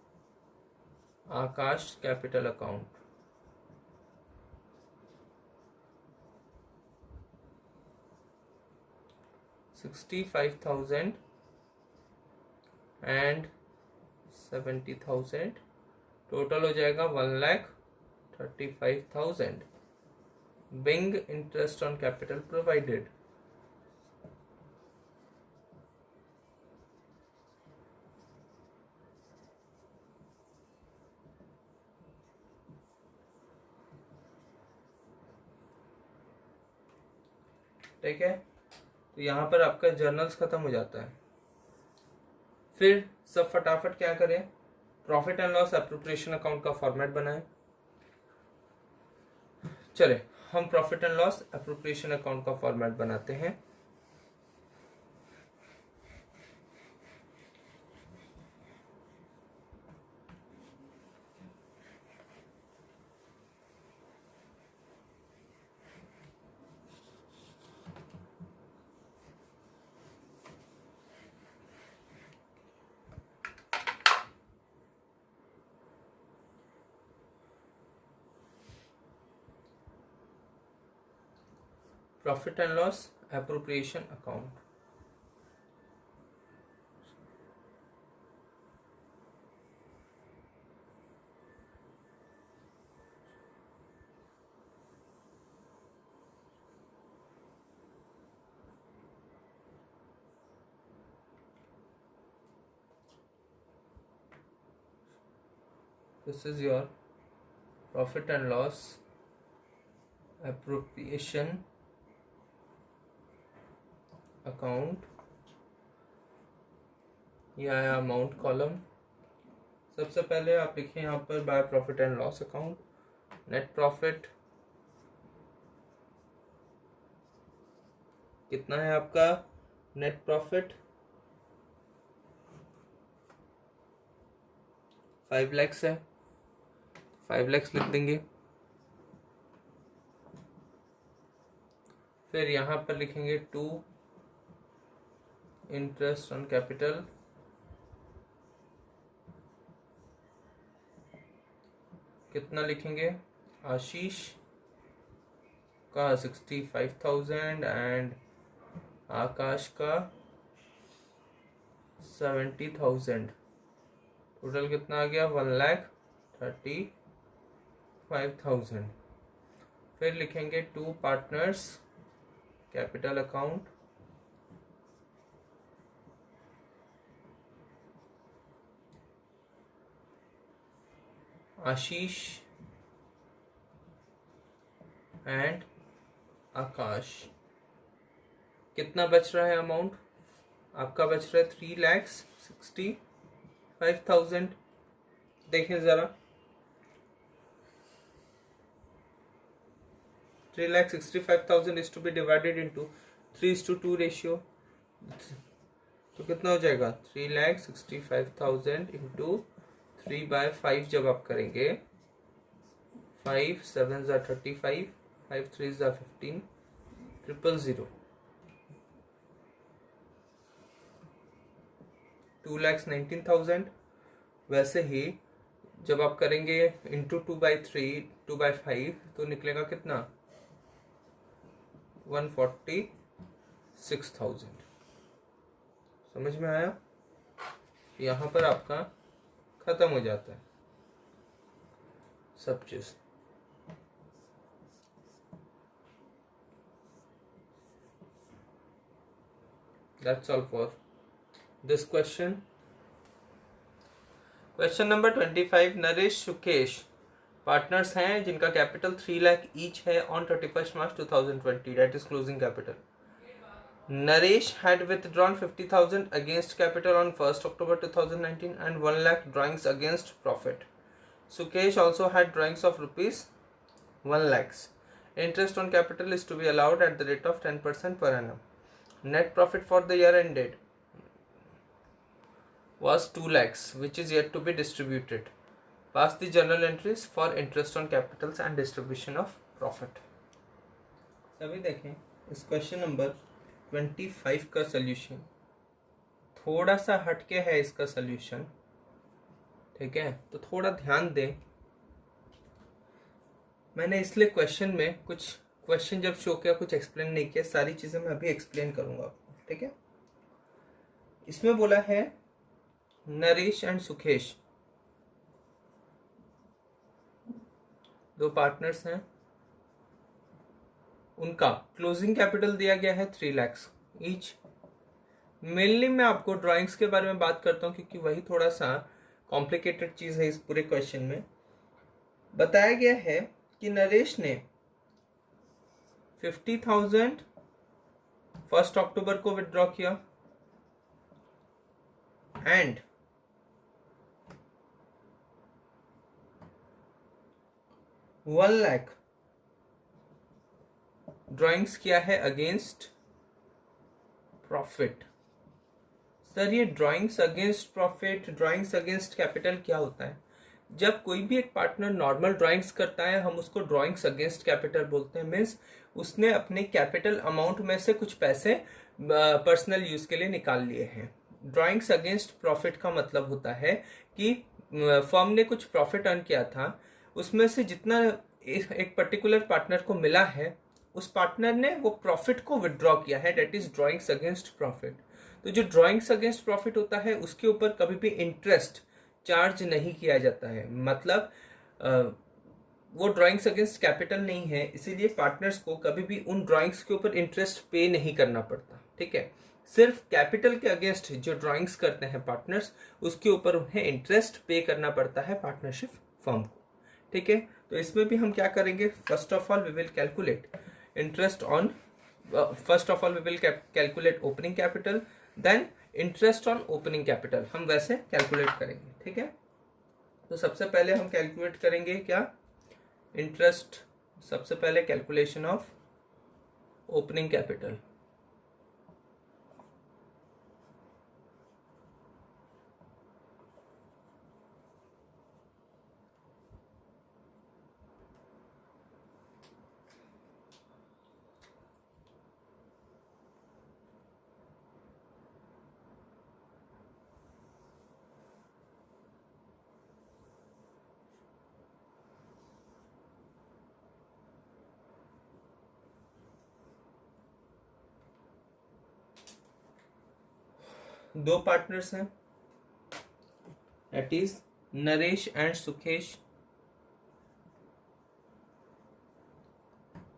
Akash capital account. $65,000 and 70,000 total हो जाएगा 1,35,000. Being interest on capital provided. ठीक है, तो यहाँ पर आपका जर्नल्स खत्म हो जाता है. फिर सब फटाफट क्या करें? Profit and loss appropriation account का फॉर्मेट बनाएं. चले हम profit and loss appropriation account का फॉर्मेट बनाते हैं. Profit and loss appropriation account. This is your profit and loss appropriation account. ये आया अमाउंट कॉलम. सबसे पहले आप लिखें यहाँ पर bye profit and loss account. Net profit कितना है आपका? नेट प्रॉफिट 5 लाख है, 5 लाख लिख देंगे. फिर यहाँ पर लिखेंगे टू इंटरेस्ट ऑन कैपिटल, कितना लिखेंगे? आशीष का 65,000 एंड आकाश का 70,000. टोटल कितना आ गया? 1,35,000. फिर लिखेंगे to partners capital account, Ashish and Akash. कितना बच रहा है अमाउंट? आपका बच रहा है 3,65,000. देखें ज़रा, 3,65,000 is to be divided into 3:2 ratio. तो कितना हो जाएगा? 3,65,000 इंटू 3/5 जब आप करेंगे, 5 7 ज़ा 35, 5 3 ज़ा 15, 000. 2,19,000. वैसे ही जब आप करेंगे इंटू 2/3 2/5 तो निकलेगा कितना? 146,000. समझ में आया? यहाँ पर आपका खत्म हो जाता है सब चीज. That's all for this question. Question number 25. Naresh Sukesh partners हैं जिनका कैपिटल 3 लाख ईच है on 31 March 2020. That is closing capital. Naresh had withdrawn 50,000 against capital on 1st October 2019 and 1 lakh drawings against profit. Sukesh also had drawings of rupees 1 lakhs. Interest on capital is to be allowed at the rate of 10% per annum. Net profit for the year ended was 2 lakhs, which is yet to be distributed. Pass the journal entries for interest on capitals and distribution of profit. सभी देखें इस question number 25 का solution थोड़ा सा हटके है इसका solution, ठीक है, तो थोड़ा ध्यान दें। मैंने इसलिए क्वेश्चन में कुछ क्वेश्चन जब शो किया कुछ एक्सप्लेन नहीं किया, सारी चीजें मैं अभी एक्सप्लेन करूंगा आपको, ठीक है। इसमें बोला है नरेश एंड सुखेश दो पार्टनर्स हैं, उनका क्लोजिंग कैपिटल दिया गया है 3 lakhs ईच। मेनली मैं आपको ड्राइंग्स के बारे में बात करता हूं क्योंकि वही थोड़ा सा कॉम्प्लिकेटेड चीज है इस पूरे क्वेश्चन में। बताया गया है कि नरेश ने 50,000 1 अक्टूबर को विड्रॉ किया एंड 1 लाख ड्राइंग्स किया है अगेंस्ट प्रॉफिट। सर ये drawings against profit, drawings against capital क्या होता है? जब कोई भी एक पार्टनर नॉर्मल ड्राइंग्स करता है हम उसको ड्राइंग्स अगेंस्ट कैपिटल बोलते हैं। मीन्स उसने अपने कैपिटल अमाउंट में से कुछ पैसे पर्सनल यूज के लिए निकाल लिए हैं। ड्राइंग्स अगेंस्ट प्रॉफिट का मतलब होता है कि फर्म ने कुछ प्रॉफिट अर्न किया था, उसमें से जितना एक पर्टिकुलर पार्टनर को मिला है उस पार्टनर ने वो प्रॉफिट को विड्रॉ किया है, that is drawings against profit. तो जो ड्राइंग्स अगेंस्ट प्रॉफिट होता है उसके ऊपर कभी भी इंटरेस्ट चार्ज नहीं किया जाता है, मतलब वो ड्राइंग्स अगेंस्ट कैपिटल नहीं है, इसीलिए पार्टनर्स को कभी भी उन ड्राइंग्स के ऊपर इंटरेस्ट पे नहीं करना पड़ता, ठीक है। सिर्फ कैपिटल के अगेंस्ट जो ड्राइंग्स करते हैं पार्टनर्स उसके ऊपर उन्हें इंटरेस्ट पे करना पड़ता है पार्टनरशिप फर्म को, ठीक है। तो इसमें भी हम क्या करेंगे, first of all we will calculate interest on, first of all we will calculate opening capital, then interest on opening capital हम वैसे कैलकुलेट करेंगे, ठीक है। तो सबसे पहले हम कैलकुलेट करेंगे क्या, इंटरेस्ट, सबसे पहले कैलकुलेशन ऑफ ओपनिंग कैपिटल। दो पार्टनर्स हैं, that is Naresh and Sukhesh.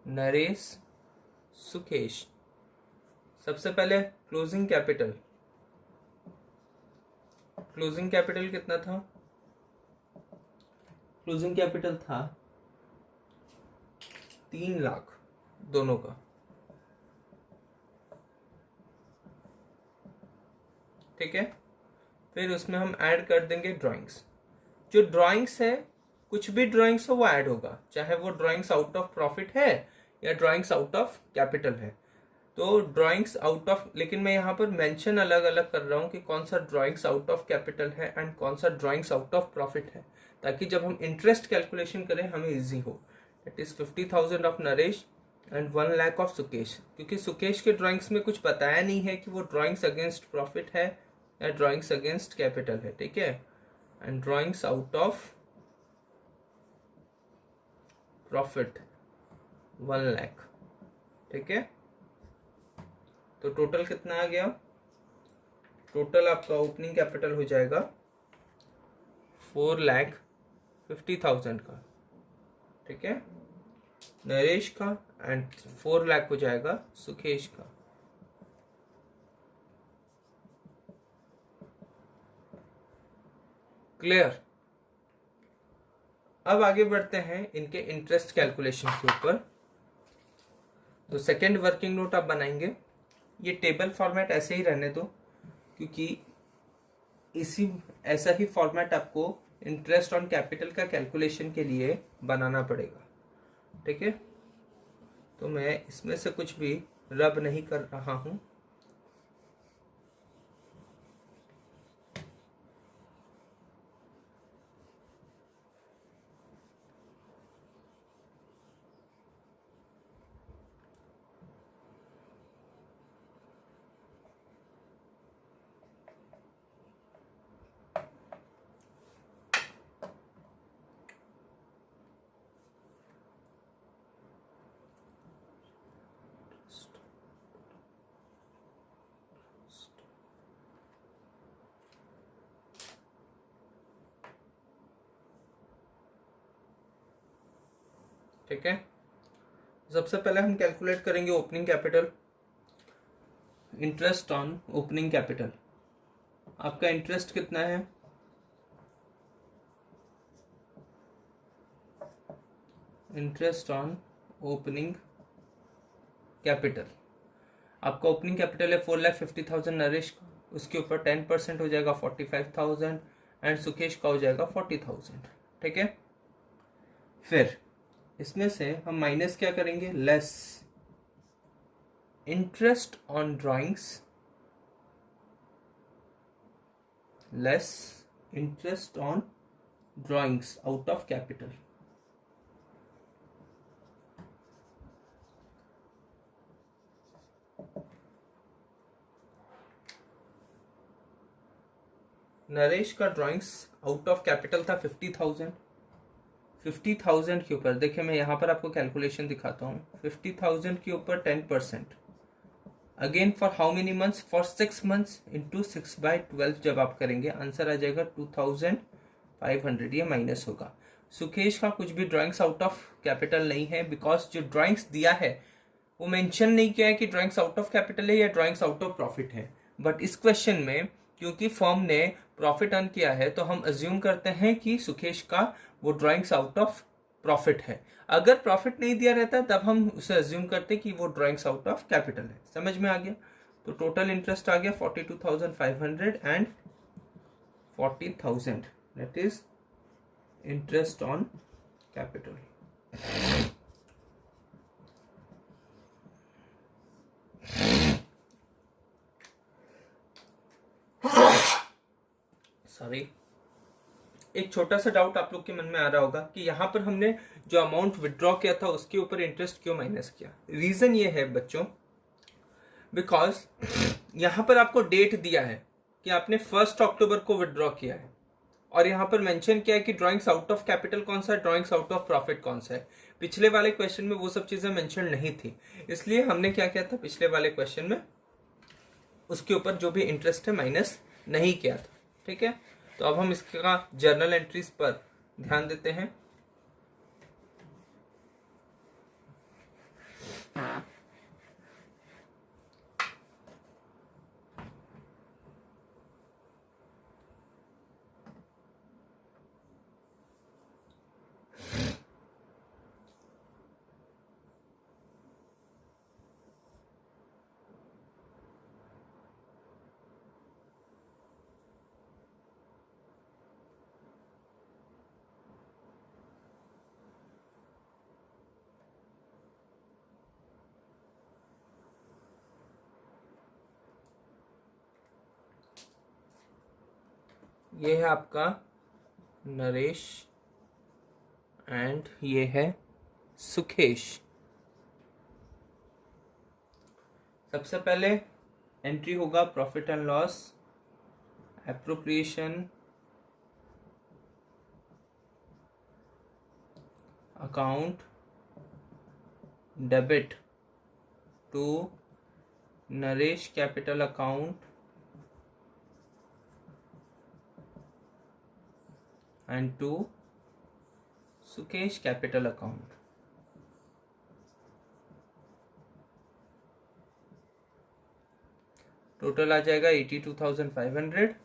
Naresh Sukhesh, सबसे पहले क्लोजिंग कैपिटल, क्लोजिंग कैपिटल कितना था, क्लोजिंग कैपिटल था 3 लाख दोनों का, ठीक है। फिर उसमें हम ऐड कर देंगे ड्राइंग्स। जो ड्राइंग्स है, कुछ भी ड्राइंग्स हो वो ऐड होगा, चाहे वो ड्राइंग्स आउट ऑफ प्रॉफिट है या ड्राइंग्स आउट ऑफ कैपिटल है। तो ड्राइंग्स आउट ऑफ, लेकिन मैं यहाँ पर मेंशन अलग अलग कर रहा हूँ कि कौन सा ड्राइंग्स आउट ऑफ कैपिटल है एंड कौन सा ड्राइंग्स आउट ऑफ प्रॉफिट है, ताकि जब हम इंटरेस्ट कैलकुलेशन करें हमें इजी हो। That is 50,000 of Naresh and 1 lakh of Sukesh, क्योंकि सुकेश के ड्राइंग्स में कुछ बताया नहीं है कि वो ड्राइंग्स अगेंस्ट प्रॉफिट है या ड्राइंग्स अगेंस्ट कैपिटल है, ठीक है। And drawings out of profit 1 lakh, ठीक है। तो टोटल कितना आ गया, टोटल आपका ओपनिंग कैपिटल हो जाएगा 4,50,000 का, ठीक है, नरेश का, एंड 4 लाख हो जाएगा सुकेश का। क्लियर। अब आगे बढ़ते हैं इनके इंटरेस्ट कैलकुलेशन के ऊपर। तो सेकेंड वर्किंग नोट आप बनाएंगे, ये टेबल फॉर्मेट ऐसे ही रहने दो, क्योंकि इसी ऐसा ही फॉर्मेट आपको इंटरेस्ट ऑन कैपिटल का कैलकुलेशन के लिए बनाना पड़ेगा, ठीक है। तो मैं इसमें से कुछ भी रब नहीं कर रहा हूँ। ठीक है, सबसे पहले हम कैलकुलेट करेंगे opening capital, interest on opening capital. आपका इंटरेस्ट कितना है? इंटरेस्ट ऑन ओपनिंग कैपिटल, आपका ओपनिंग कैपिटल है 4,50,000 नरेश का, उसके ऊपर 10% हो जाएगा 45,000 एंड सुकेश का हो जाएगा 40,000, ठीक है। फिर इसमें से हम माइनस क्या करेंगे? Less interest on drawings, less interest on drawings out of capital. Naresh का ड्राइंग्स आउट ऑफ कैपिटल था 50,000। 50,000 के ऊपर देखिए, मैं यहाँ पर आपको कैलकुलेशन दिखाता हूँ। 50,000 के ऊपर 10%, again for how many months? For 6 months into 6/12 जब आप करेंगे आंसर आ जाएगा 2,500, ये माइनस होगा। सुकेश का कुछ भी ड्राइंग्स आउट ऑफ कैपिटल नहीं है, बिकॉज जो ड्राइंग्स दिया है वो मेंशन नहीं किया है कि ड्राइंग्स आउट ऑफ कैपिटल है या ड्राइंग्स आउट ऑफ प्रॉफिट है। बट इस क्वेश्चन में क्योंकि फर्म ने प्रॉफिट अर्न किया है तो हम अज्यूम करते हैं कि सुकेश का वो ड्राइंग्स आउट ऑफ प्रॉफिट है। अगर प्रॉफिट नहीं दिया रहता तब हम उसे अज्यूम करते कि वो ड्राइंग्स आउट ऑफ कैपिटल है। समझ में आ गया? तो टोटल इंटरेस्ट आ गया 42,500 and 40,000, that is interest on capital. Sorry, एक छोटा सा डाउट आप लोग के मन में आ रहा होगा कि यहाँ पर हमने जो अमाउंट विड्रॉ किया था उसके ऊपर इंटरेस्ट क्यों माइनस किया। रीजन ये है बच्चों, बिकॉज यहाँ पर आपको डेट दिया है कि आपने 1 अक्टूबर को विड्रॉ किया है, और यहाँ पर मेंशन किया है कि ड्राइंग्स आउट ऑफ कैपिटल कौन सा है, ड्राइंग्स आउट ऑफ प्रॉफिट कौन सा है। पिछले वाले क्वेश्चन में वो सब चीजें मेंशन नहीं थी, इसलिए हमने क्या किया था पिछले वाले क्वेश्चन में, उसके ऊपर जो भी इंटरेस्ट है माइनस नहीं किया था, ठीक है। तो अब हम इसका जर्नल एंट्रीज पर ध्यान देते हैं। ये है आपका नरेश एंड ये है सुकेश। सबसे पहले एंट्री होगा profit and loss, appropriation account, debit to Naresh capital account and to Sukesh capital account. Total आ जाएगा 82,500।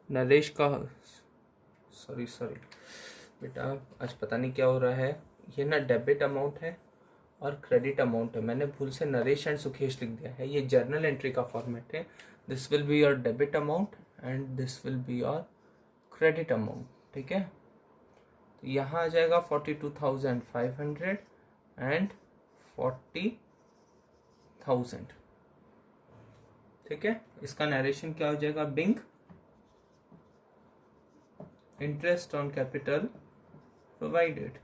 नरेश का सॉरी बेटा, आज पता नहीं क्या हो रहा है, ये ना डेबिट अमाउंट है और क्रेडिट अमाउंट है। मैंने भूल से नरेश एंड सुखेश लिख दिया है, ये जर्नल एंट्री का फॉर्मेट है। This will be your debit amount and this will be your credit amount. ठीक है, तो यहाँ आ जाएगा 42,500 एंड 40,000। ठीक है, इसका नरेशन क्या हो जाएगा, being interest on capital provided.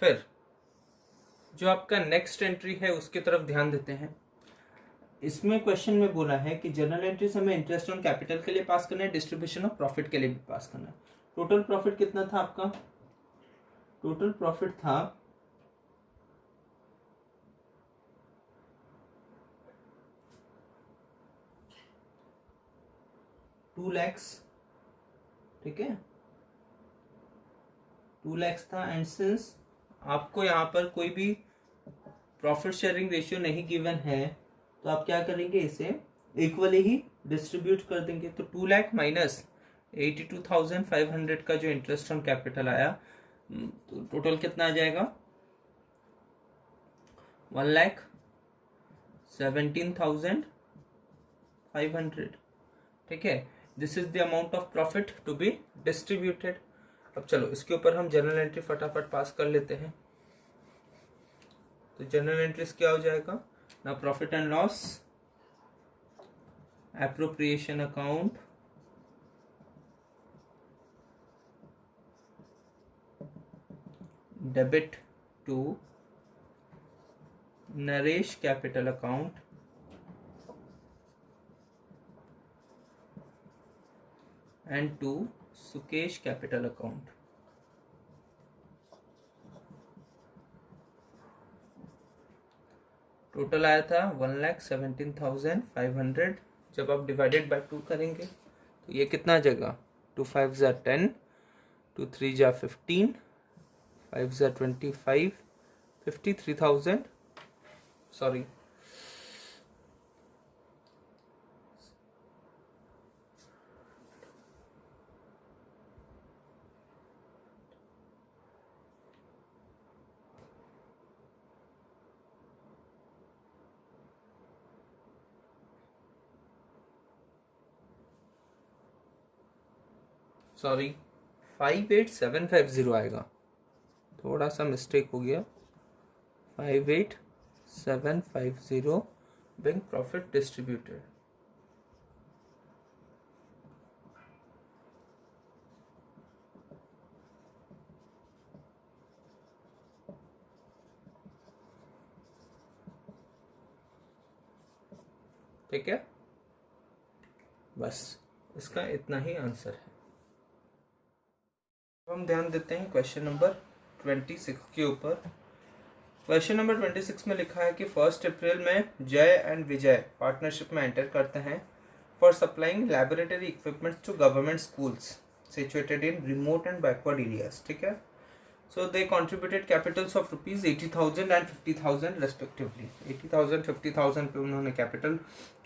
फिर जो आपका नेक्स्ट एंट्री है उसकी तरफ ध्यान देते हैं। इसमें क्वेश्चन में बोला है कि जर्नल एंट्री से हमें इंटरेस्ट ऑन कैपिटल के लिए पास करना है, डिस्ट्रीब्यूशन ऑफ प्रॉफिट के लिए भी पास करना है। टोटल प्रॉफिट कितना था आपका, टोटल प्रॉफिट था 2 lakhs। ठीक है, 2 lakhs था। एंड सिंस आपको यहाँ पर कोई भी प्रॉफिट शेयरिंग रेशियो नहीं गिवन है तो आप क्या करेंगे, इसे इक्वली ही डिस्ट्रीब्यूट कर देंगे। तो 2 लाख माइनस 82,500 का जो इंटरेस्ट ऑन कैपिटल आया, तो टोटल कितना आ जाएगा, 1,17,500। ठीक है, this is the amount of profit to be distributed. अब चलो इसके ऊपर हम जनरल एंट्री फटाफट पास कर लेते हैं। तो जनरल एंट्रीज क्या हो जाएगा ना, profit and loss, appropriation account, debit to Naresh capital account, and to Sukesh capital account. Total आया था 1,17,500। जब आप डिवाइडेड बाय 2 करेंगे तो ये कितना आ जाएगा, 2 5 ज़ा 10, 2 3 ज़ा 15, 5 ज़ा 25, 53,000, सॉरी सॉरी 58,750 आएगा, थोड़ा सा मिस्टेक हो गया। 58,750 बिंग प्रॉफिट डिस्ट्रीब्यूटेड। ठीक है, बस इसका इतना ही आंसर है। हम ध्यान देते हैं क्वेश्चन नंबर 26 के ऊपर। क्वेश्चन नंबर 26 में लिखा है कि 1 अप्रैल में जय एंड विजय पार्टनरशिप में एंटर करते हैं for supplying laboratory equipments to government schools situated in remote and backward areas. ठीक है, so they contributed capitals of rupees 80,000 and 50,000 respectively. 80,000 50,000 पे उन्होंने कैपिटल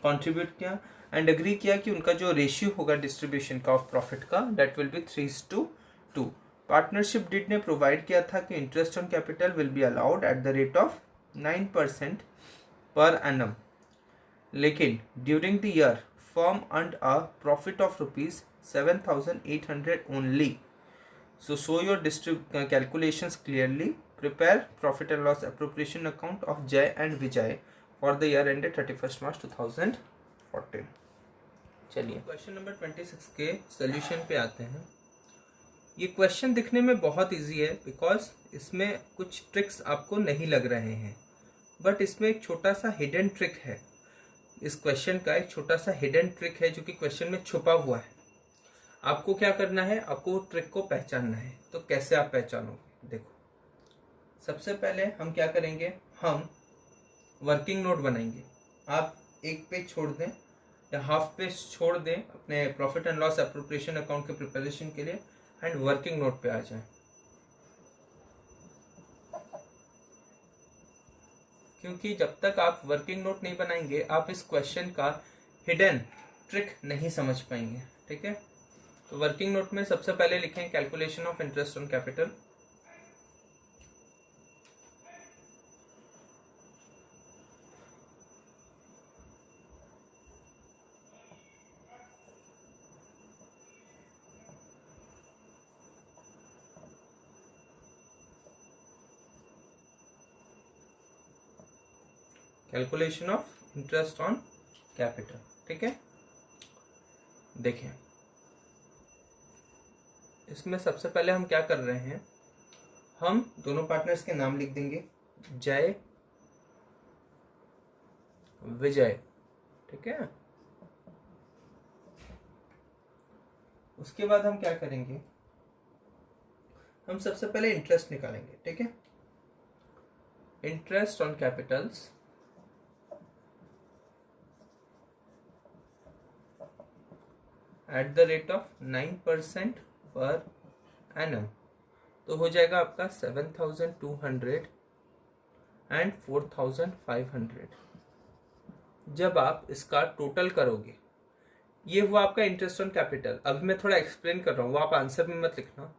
कॉन्ट्रीब्यूट किया एंड एग्री किया कि उनका जो रेशियो होगा डिस्ट्रीब्यूशन का ऑफ प्रॉफिट का, that will be 3:2। Partnership deed ने प्रोवाइड किया था कि interest on capital will be allowed at the rate of 9% per annum, लेकिन during the year firm earned a profit of rupees 7,800 only. So show your calculations clearly. Prepare profit and loss appropriation account of Jay and Vijay for the year ended 31st March 2014. चलिए question number 26 के solution पे आते हैं। ये question दिखने में बहुत easy है बिकॉज इसमें कुछ ट्रिक्स आपको नहीं लग रहे हैं, बट इसमें एक छोटा सा हिडन ट्रिक है। इस क्वेश्चन का एक छोटा सा हिडन ट्रिक है जो कि क्वेश्चन में छुपा हुआ है। आपको क्या करना है, आपको ट्रिक को पहचानना है। तो कैसे आप पहचानोगे, देखो सबसे पहले हम क्या करेंगे, हम वर्किंग नोट बनाएंगे। आप एक पेज छोड़ दें या हाफ पेज छोड़ दें अपने profit and loss appropriation account के प्रिपरेशन के लिए एंड वर्किंग नोट पे आ जाएं। क्योंकि जब तक आप वर्किंग नोट नहीं बनाएंगे आप इस क्वेश्चन का हिडन ट्रिक नहीं समझ पाएंगे। ठीक है, तो वर्किंग नोट में सबसे पहले लिखें calculation of interest on capital. Calculation of interest on capital. ठीक है, देखें इसमें सबसे पहले हम क्या कर रहे हैं, हम दोनों पार्टनर्स के नाम लिख देंगे, जय विजय। ठीक है, उसके बाद हम क्या करेंगे, हम सबसे पहले इंटरेस्ट निकालेंगे। ठीक है, interest on Capitals eight the rate of 9% per annum, तो हो जाएगा आपका 7,200 एंड 4,500। जब आप इसका टोटल करोगे, ये हुआ आपका इंटरेस्ट ऑन कैपिटल। अब मैं थोड़ा एक्सप्लेन कर रहा हूँ, वो आप आंसर में मत लिखना।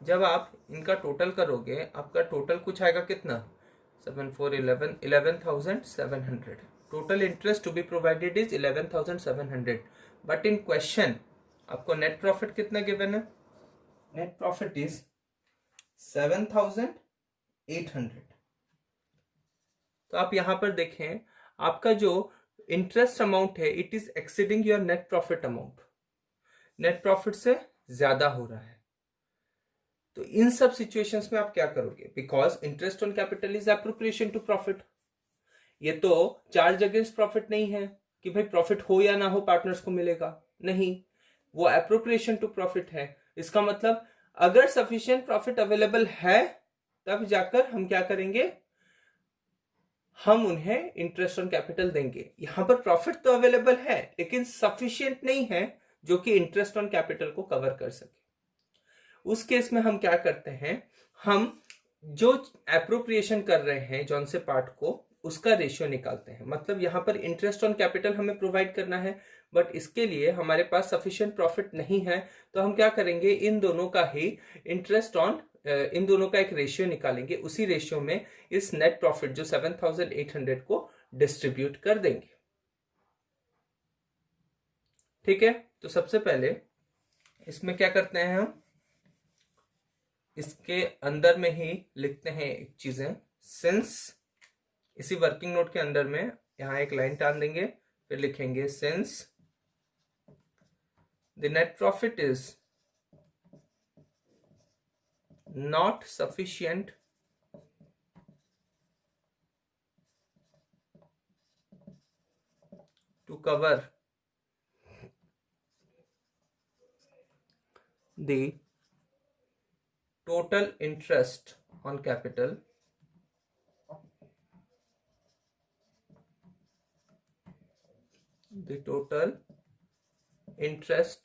जब आप इनका टोटल करोगे, आपका टोटल कुछ आएगा कितना, 7 4 11 11,700। Total interest to be provided is 11,700, but in question आपको नेट प्रॉफिट कितना गिवन है, नेट प्रॉफिट इज 7,800। तो आप यहां पर देखें, आपका जो इंटरेस्ट अमाउंट है it is exceeding your net profit amount, net profit से ज्यादा हो रहा है। तो इन सब सिचुएशंस में आप क्या करोगे, because interest on capital is appropriation to profit. ये तो चार्ज अगेंस्ट प्रॉफिट नहीं है कि भाई प्रॉफिट हो या ना हो पार्टनर्स को मिलेगा, नहीं, वो एप्रोप्रिएशन टू प्रॉफिट है। इसका मतलब अगर सफिशिएंट प्रॉफिट अवेलेबल है तब जाकर हम क्या करेंगे, हम उन्हें इंटरेस्ट ऑन कैपिटल देंगे। यहां पर प्रॉफिट तो अवेलेबल है लेकिन सफिशिएंट नहीं है जो कि इंटरेस्ट ऑन कैपिटल को कवर कर सके। उस केस में हम क्या करते हैं, हम जो एप्रोप्रिएशन कर रहे हैं जौन से पार्ट को, उसका रेशियो निकालते हैं। मतलब यहां पर इंटरेस्ट ऑन कैपिटल हमें प्रोवाइड करना है, बट इसके लिए हमारे पास सफिशिएंट प्रॉफिट नहीं है, तो हम क्या करेंगे, इन दोनों का ही इंटरेस्ट ऑन, इन दोनों का एक रेशियो निकालेंगे। उसी रेशियो में इस नेट प्रॉफिट जो 7,800 को डिस्ट्रीब्यूट कर देंगे। ठीक है, तो सबसे पहले इसमें क्या करते हैं, हम इसके अंदर में ही लिखते हैं एक चीजें, सिंस, इसी वर्किंग नोट के अंदर में यहां एक लाइन टान देंगे, फिर लिखेंगे since the net profit is not sufficient to cover the total interest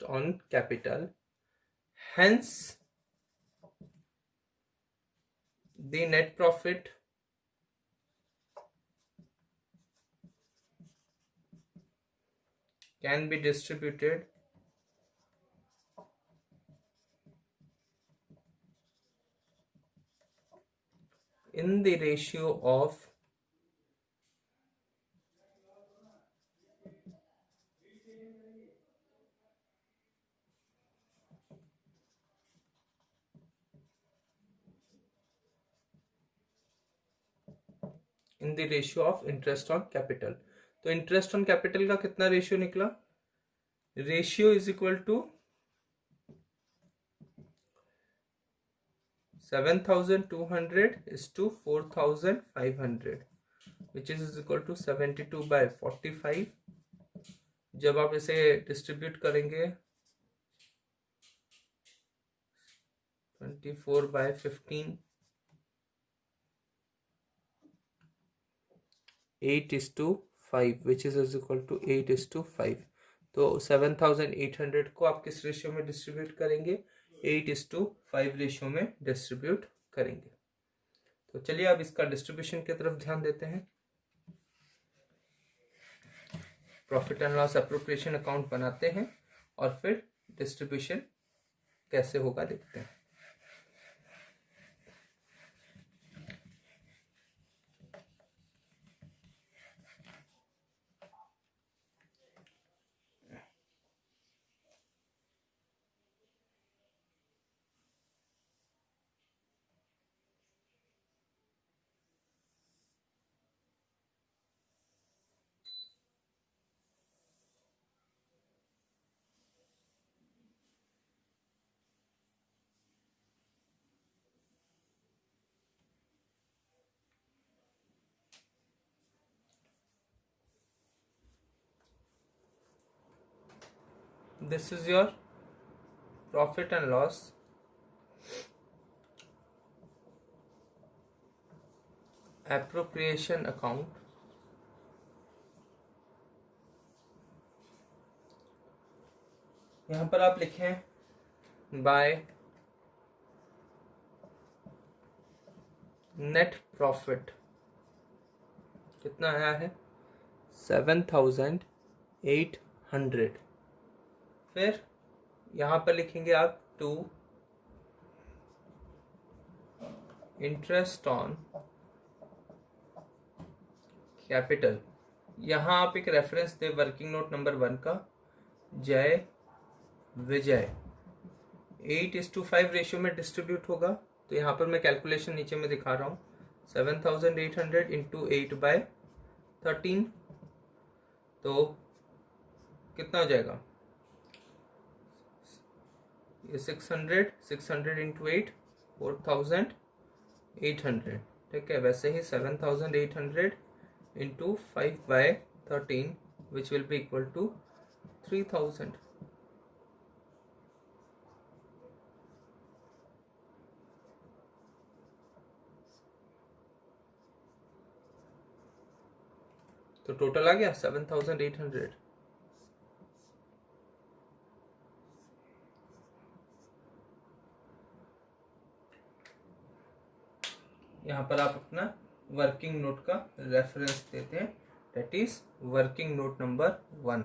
on capital hence the net profit can be distributed in the ratio of interest on capital. तो इंटरेस्ट ऑन कैपिटल का कितना ratio निकला, ratio is equal to 7,200 is to 4,500 which is equal to 72/45। जब आप इसे distribute करेंगे 24/15, 8:5 which is equal to 8:5। तो 7,800 को आप किस रेशियो में डिस्ट्रीब्यूट करेंगे, 8:5 रेशियो में डिस्ट्रीब्यूट करेंगे। तो चलिए अब इसका डिस्ट्रीब्यूशन की तरफ ध्यान देते हैं। Profit and loss appropriation account बनाते हैं और फिर डिस्ट्रीब्यूशन कैसे होगा देखते हैं। This is your profit and loss appropriation account. यहाँ पर आप लिखें बाय नेट प्रॉफिट कितना आया है 7,800। फिर यहाँ पर लिखेंगे आप टू इंटरेस्ट ऑन कैपिटल। यहाँ आप एक reference they working note number 1 का, जय विजय 8:5 रेशियो में डिस्ट्रीब्यूट होगा। तो यहाँ पर मैं कैलकुलेशन नीचे में दिखा रहा हूँ 7,800 इंटू 8/13 तो कितना हो जाएगा ये 600 इंटू 8 4,800। ठीक है, वैसे ही 7,800 into 5/13 which will be equal to 3,000। तो टोटल आ गया 7,800। यहाँ पर आप अपना वर्किंग नोट का रेफरेंस देते हैं, that is working note number 1।